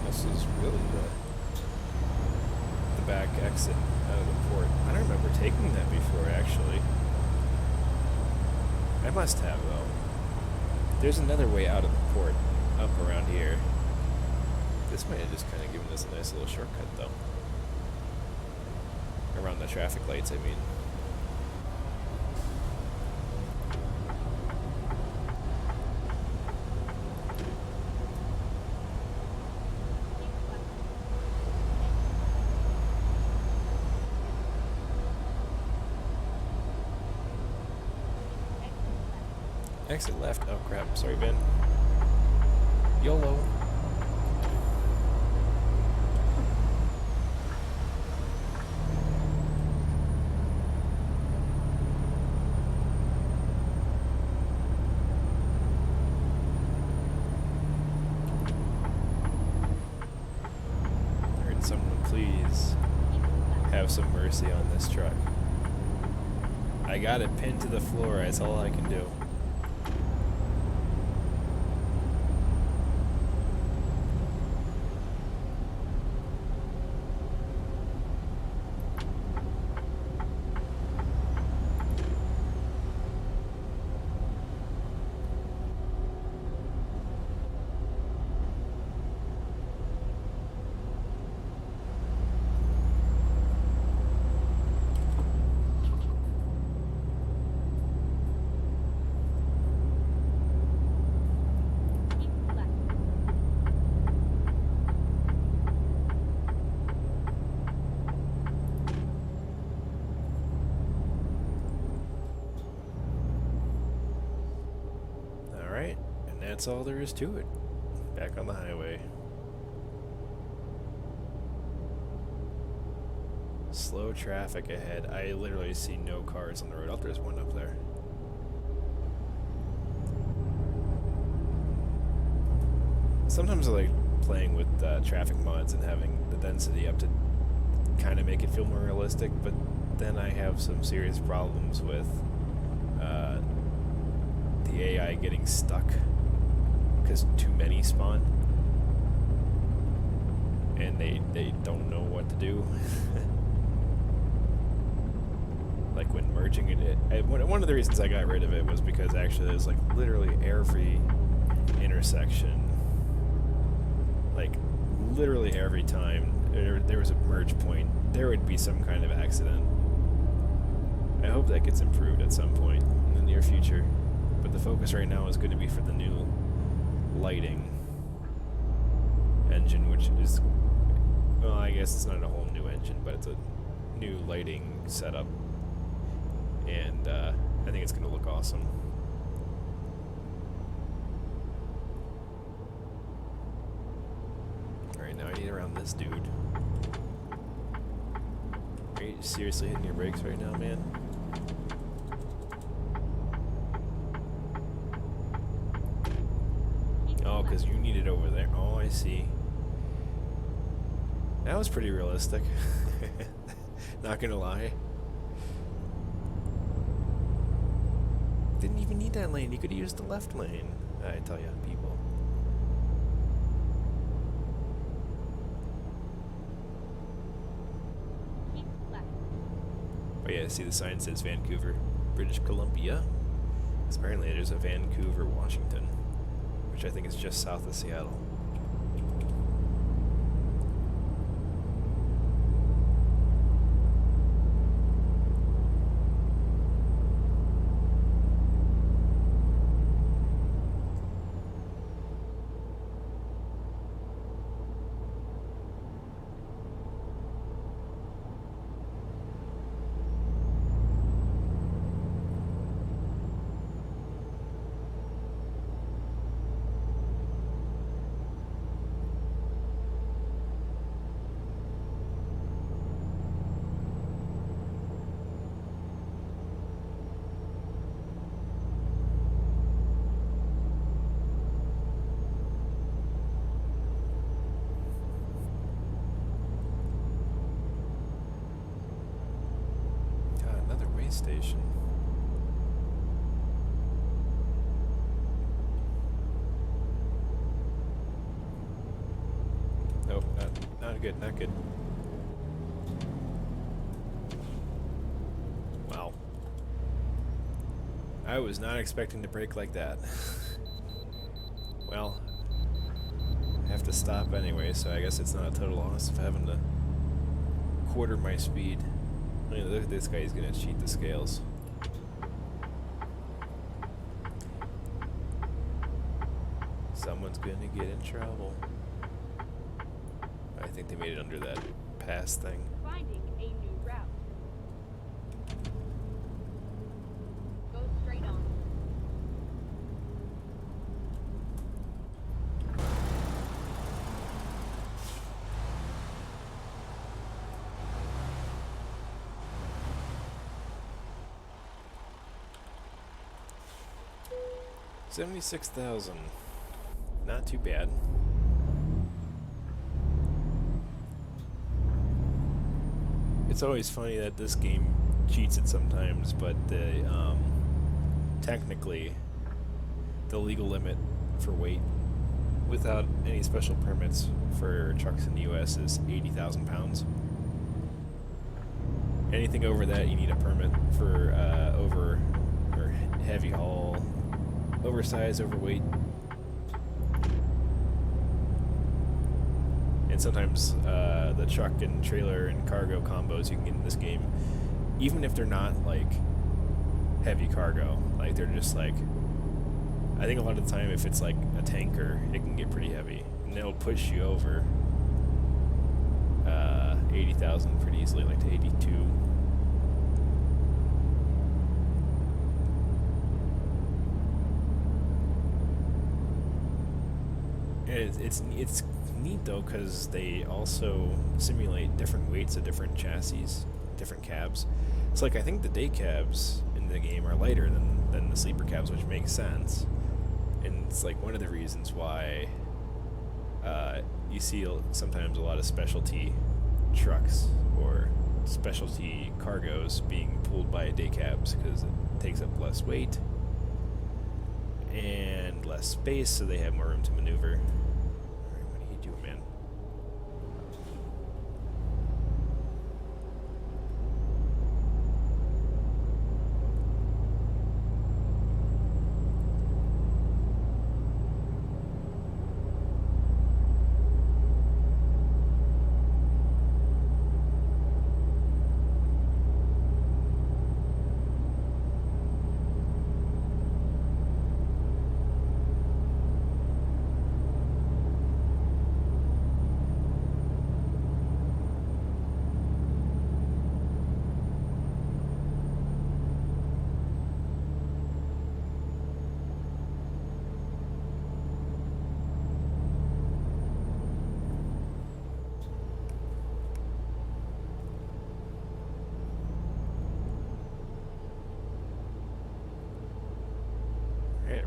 Speaker 1: This is really the back exit out of the port. I don't remember taking that before, actually. I must have, though. There's another way out of the port, up around here. This might have just kind of given us a nice little shortcut, though. Around the traffic lights, I mean. Exit left. Oh crap. Sorry, Ben. YOLO. I heard someone please have some mercy on this truck. I got it pinned to the floor. That's all I can do. That's all there is to it. Back on the highway. Slow traffic ahead. I literally see no cars on the road. Oh, there's one up there. Sometimes I like playing with traffic mods and having the density up to kind of make it feel more realistic, but then I have some serious problems with the AI getting stuck because too many spawn and they don't know what to do. Like when merging it, one of the reasons I got rid of it was because actually there's like literally every intersection, like literally every time there was a merge point, there would be some kind of accident. I hope that gets improved at some point in the near future, but the focus right now is going to be for the new lighting engine, which is, well, I guess it's not a whole new engine, but it's a new lighting setup, and I think it's going to look awesome. now I need around this dude. Are you seriously hitting your brakes right now, man?
Speaker 2: Keep
Speaker 1: Oh,
Speaker 2: left.
Speaker 1: because you need it over there. Oh, I see. That was pretty realistic. Not gonna lie. Didn't even need that lane. You could have used the left lane. I tell you, people.
Speaker 2: Keep left.
Speaker 1: But yeah, see the sign says Vancouver, British Columbia. 'Cause apparently there's a Vancouver, Washington, which I think is just south of Seattle. God, another way station. Nope, not good, not good. Wow. I was not expecting to brake like that. Well, I have to stop anyway, so I guess it's not a total loss of having to quarter my speed. I mean, look at this guy, he's gonna cheat the scales. Someone's gonna get in trouble. I think they made it under that pass thing.
Speaker 2: Finding a new route. Go straight on.
Speaker 1: $76,000. Not too bad. It's always funny that this game cheats it sometimes, but technically the legal limit for weight without any special permits for trucks in the US is 80,000 pounds. Anything over that, you need a permit for over or heavy haul, oversized, overweight. And sometimes the truck and trailer and cargo combos you can get in this game, even if they're not like heavy cargo, like they're just like, I think a lot of the time if it's like a tanker, it can get pretty heavy, and it'll push you over 80,000 pretty easily, like to 82. It's neat though, because they also simulate different weights of different chassis, different cabs. It's like I think the day cabs in the game are lighter than the sleeper cabs, which makes sense. And it's like one of the reasons why you see sometimes a lot of specialty trucks or specialty cargoes being pulled by day cabs, because it takes up less weight and less space, so they have more room to maneuver. Alright, what are you doing, man?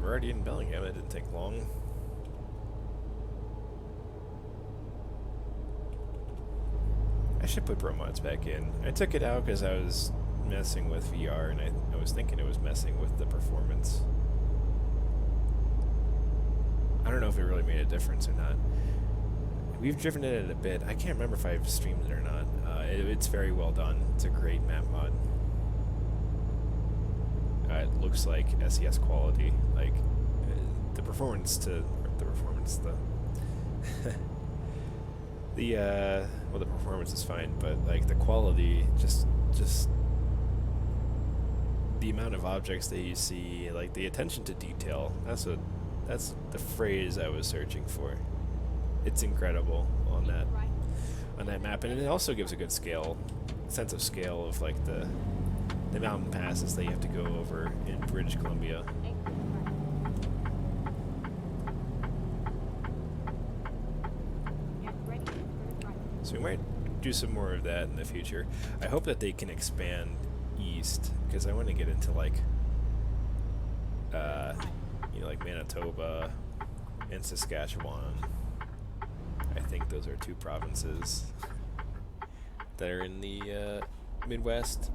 Speaker 1: we're already in Bellingham. It didn't take long. I should put Pro Mods back in. I took it out because I was messing with VR, and I was thinking it was messing with the performance. I don't know if it really made a difference or not. We've driven it a bit. I can't remember if I've streamed it or not. It's very well done. It's a great map mod. It looks like SES quality. Like the performance well, the performance is fine, but like the quality, just the amount of objects that you see, like the attention to detail. That's the phrase I was searching for. It's incredible on that map, and it also gives a good sense of scale of like the mountain passes that you have to go over in British Columbia. So we might do some more of that in the future. I hope that they can expand east, because I want to get into like like Manitoba and Saskatchewan. I think those are two provinces that are in the Midwest.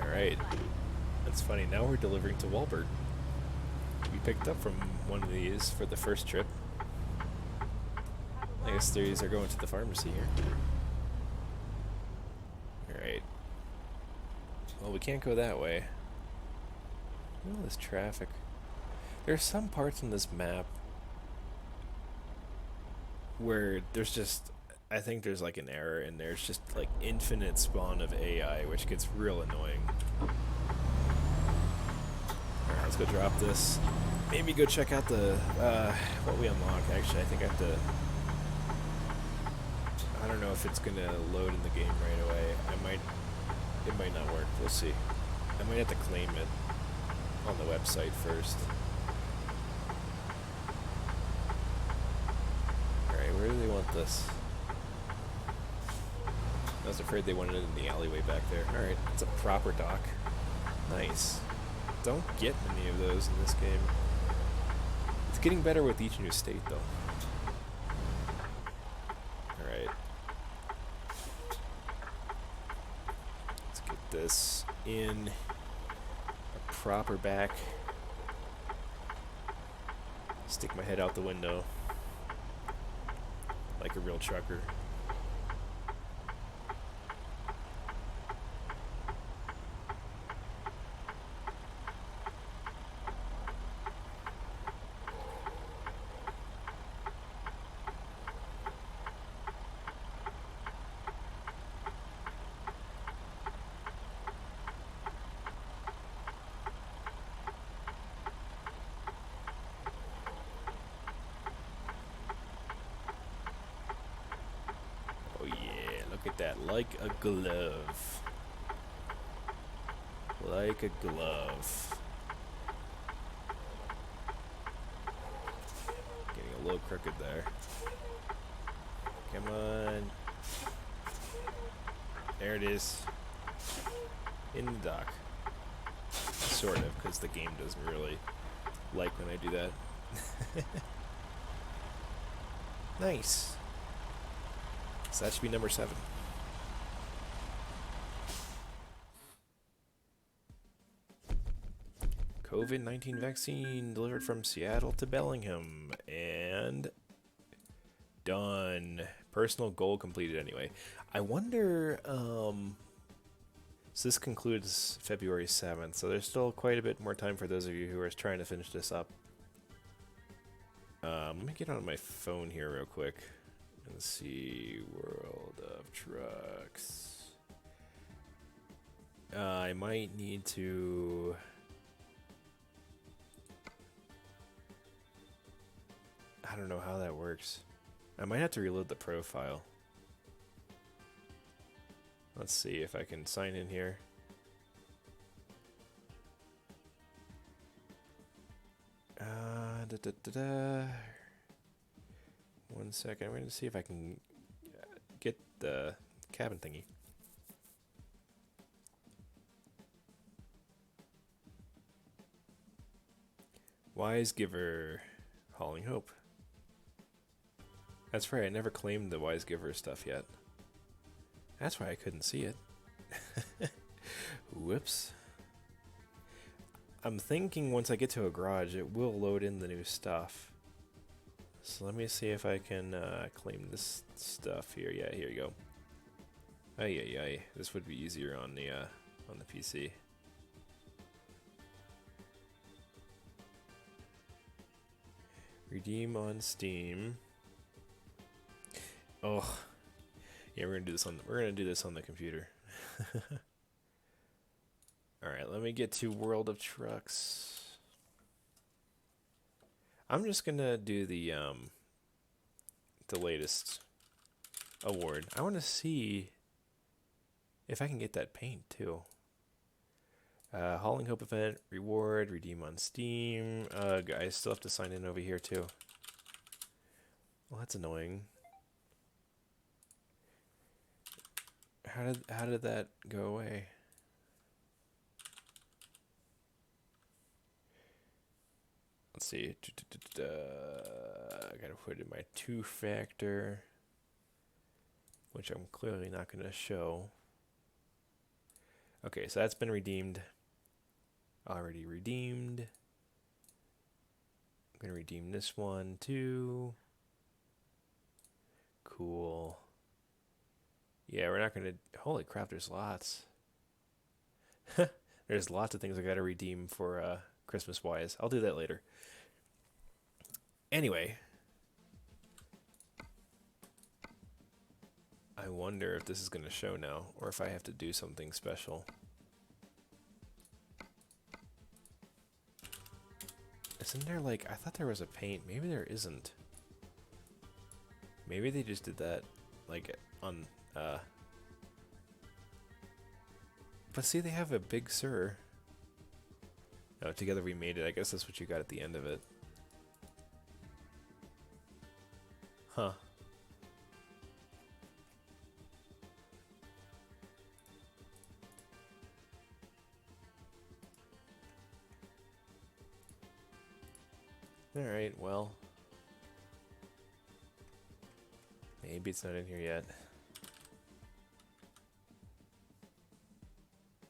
Speaker 1: Alright, that's funny. Now we're delivering to Walbert. We picked up from one of these for the first trip. I guess these are going to the pharmacy here. Alright. Well, we can't go that way. Look at this traffic. There's some parts in this map where there's just, I think there's like an error and there's just like infinite spawn of AI, which gets real annoying. Alright, let's go drop this. Maybe go check out the, what we unlock. Actually, I think I have to, I don't know if it's gonna load in the game right away. It might not work. We'll see. I might have to claim it on the website first. Alright, where do they want this? I was afraid they wanted it in the alleyway back there. Alright, it's a proper dock. Nice. Don't get many of those in this game. It's getting better with each new state, though. Alright. Let's get this in a proper back. Stick my head out the window like a real trucker. Look at that, like a glove. Like a glove. Getting a little crooked there. Come on. There it is. In the dock. Sort of, because the game doesn't really like when I do that. Nice. So that should be number 7. COVID-19 vaccine delivered from Seattle to Bellingham. And done. Personal goal completed anyway. I wonder, so this concludes February 7th, so there's still quite a bit more time for those of you who are trying to finish this up. Let me get on my phone here real quick. Let's see, World of Trucks. I might need to... I don't know how that works. I might have to reload the profile. Let's see if I can sign in here. Da, da, da, da. 1 second. I'm going to see if I can get the cabin thingy. Wise Giver, Hauling Hope. That's right, I never claimed the Wise Giver stuff yet. That's why I couldn't see it. Whoops. I'm thinking once I get to a garage, it will load in the new stuff. So let me see if I can claim this stuff here. Yeah, here you go. Ay, ay, ay. This would be easier on the PC. Redeem on Steam. Oh, yeah, we're gonna do this on the computer. All right, let me get to World of Trucks. I'm just gonna do the latest award. I want to see if I can get that paint too. Hauling Hope event, reward, redeem on Steam. I still have to sign in over here too. Well, that's annoying. How did that go away? Let's see. I gotta put in my 2-factor, which I'm clearly not gonna show. Okay, so that's been redeemed. Already redeemed. I'm gonna redeem this one too. Cool. Yeah, we're not gonna... Holy crap, there's lots. There's lots of things I gotta redeem for Christmas-wise. I'll do that later. Anyway. I wonder if this is gonna show now, or if I have to do something special. Isn't there like... I thought there was a paint. Maybe there isn't. Maybe they just did that, like, on... But see, they have a Big Sur. Oh, Together We Made It. I guess that's what you got at the end of it. Huh. Alright, well. Maybe it's not in here yet.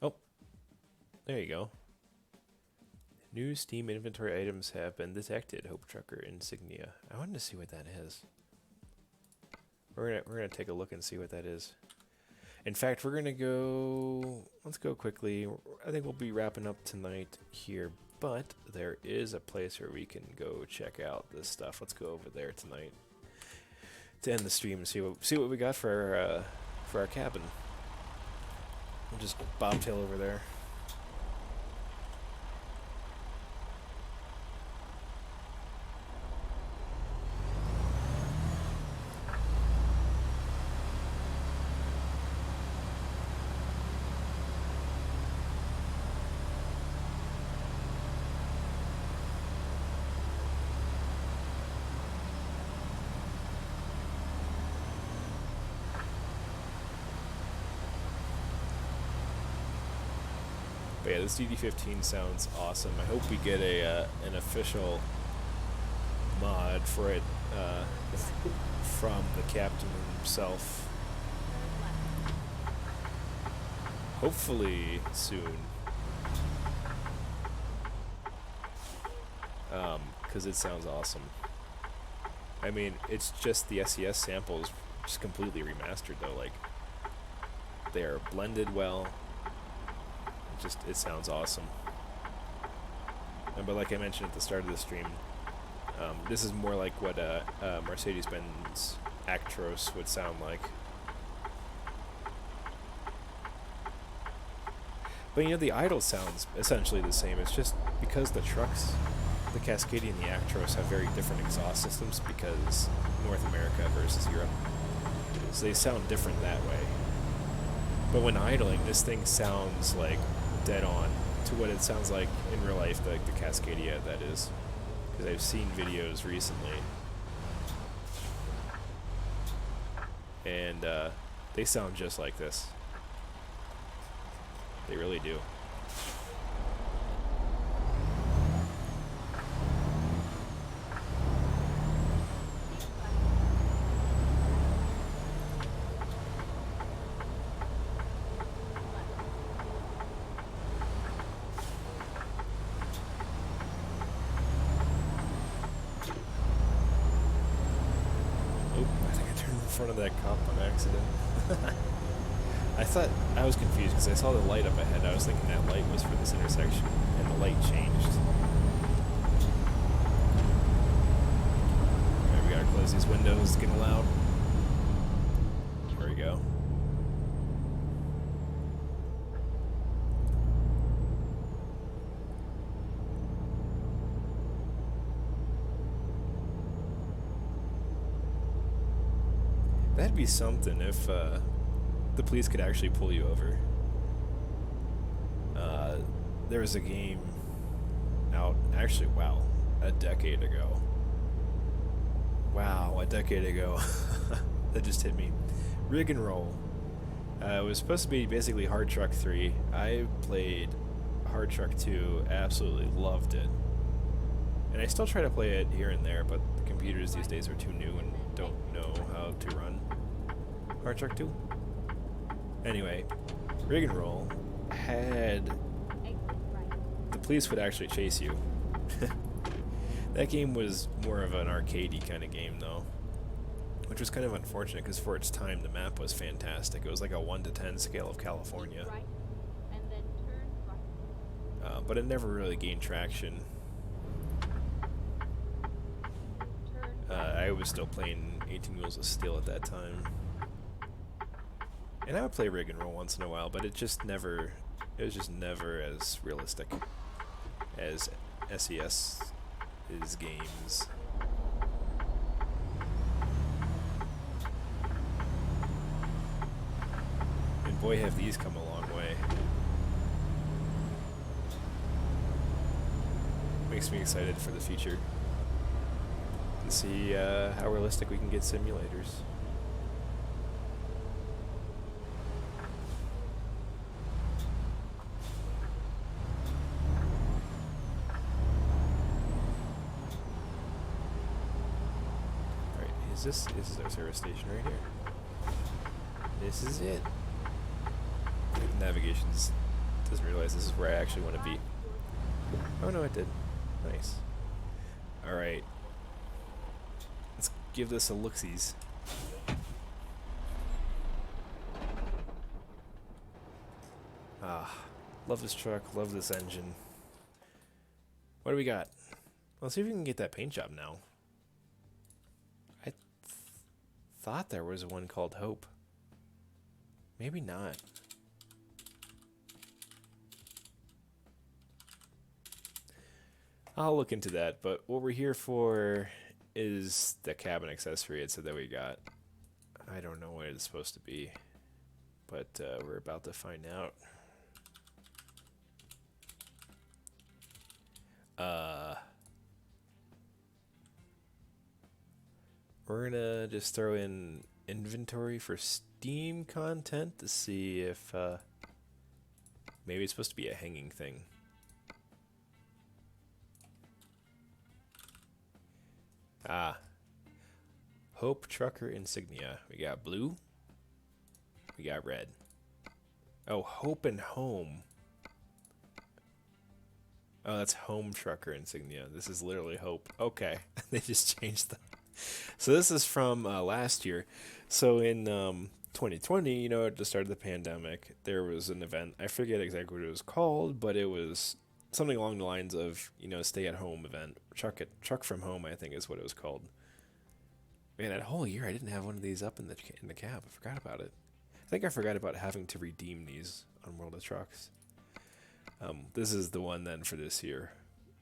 Speaker 1: Oh. There you go. New Steam inventory items have been detected. Hope Trucker insignia. I wanted to see what that is. We're gonna take a look and see what that is. In fact, we're gonna go... Let's go quickly. I think we'll be wrapping up tonight here, but there is a place where we can go check out this stuff. Let's go over there tonight to end the stream and see what we got for our cabin. We'll just bobtail over there. But yeah, this DD15 sounds awesome. I hope we get an official mod for it from the captain himself. Hopefully soon. Because it sounds awesome. I mean, it's just the SES samples just completely remastered though. Like, they're blended well. It sounds awesome. But like I mentioned at the start of the stream, this is more like what Mercedes-Benz Actros would sound like. But you know, the idle sounds essentially the same. It's just because the trucks, the Cascadia and the Actros, have very different exhaust systems because North America versus Europe. So they sound different that way. But when idling, this thing sounds like dead on to what it sounds like in real life, like the Cascadia, that is. Because I've seen videos recently. And they sound just like this. They really do. Oh, I think I turned in front of that cop on accident. I thought, I was confused because I saw the light up ahead. I was thinking that light was for this intersection, and the light changed. Alright, we gotta close these windows, it's getting loud. There we go. That'd be something if, the police could actually pull you over. There was a game out, actually, wow, a decade ago. Wow, a decade ago. That just hit me. Rig and Roll. It was supposed to be basically Hard Truck 3. I played Hard Truck 2, absolutely loved it. And I still try to play it here and there, but the computers these days are too new and don't know how to run Hard Truck 2. Anyway, Rig and Roll had... the police would actually chase you. That game was more of an arcadey kind of game, though. Which was kind of unfortunate, because for its time, the map was fantastic. It was like a 1 to 10 scale of California. But it never really gained traction. I was still playing 18 Wheels of Steel at that time. And I would play Rig and Roll once in a while, but it just never... it was just never as realistic as SES's games. And boy, have these come a long way. Makes me excited for the future. And see how realistic we can get simulators. This is our service station right here. This is it. Navigations doesn't realize this is where I actually want to be. Oh no, it did. Nice. Alright. Let's give this a look-sees. Ah, love this truck, love this engine. What do we got? Let's see if we can get that paint job now. Thought there was one called Hope. Maybe not. I'll look into that, but what we're here for is the cabin accessory it said that we got. I don't know what it's supposed to be, but we're about to find out. We're gonna just throw in inventory for Steam content to see if maybe it's supposed to be a hanging thing. Ah, Hope Trucker insignia. We got blue. We got red. Oh, Hope and Home. Oh, that's Home Trucker insignia. This is literally Hope. Okay, they just changed the... So this is from last year. So in 2020, you know, at the start of the pandemic, there was an event. I forget exactly what it was called, but it was something along the lines of, you know, stay-at-home event. Truck from home, I think is what it was called. Man, that whole year I didn't have one of these up in the cab. I forgot about it. I think I forgot about having to redeem these on World of Trucks. This is the one then for this year.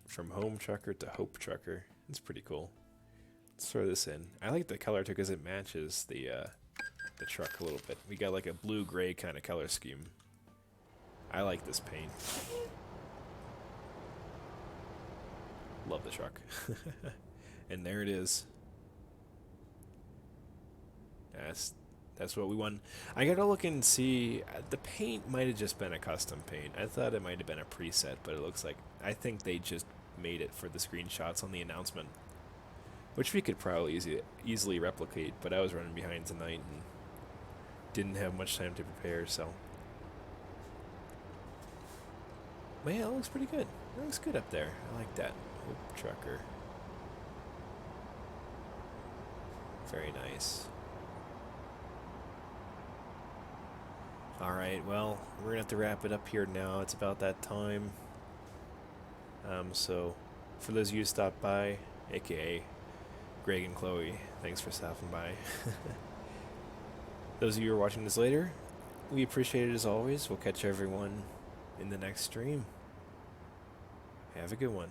Speaker 1: From Home Trucker to Hope Trucker. It's pretty cool. Let's throw this in. I like the color too because it matches the truck a little bit. We got like a blue-gray kind of color scheme. I like this paint. Love the truck. And there it is. That's what we won. I gotta look and see. The paint might have just been a custom paint. I thought it might have been a preset, but it looks like I think they just made it for the screenshots on the announcement, which we could probably easily replicate. But I was running behind tonight and didn't have much time to prepare, so. But yeah, it looks pretty good. It looks good up there. I like that. Hope Trucker. Very nice. Alright, well, we're going to have to wrap it up here now. It's about that time. So, for those of you who stopped by, aka Greg and Chloe, thanks for stopping by. Those of you who are watching this later, we appreciate it as always. We'll catch everyone in the next stream. Have a good one.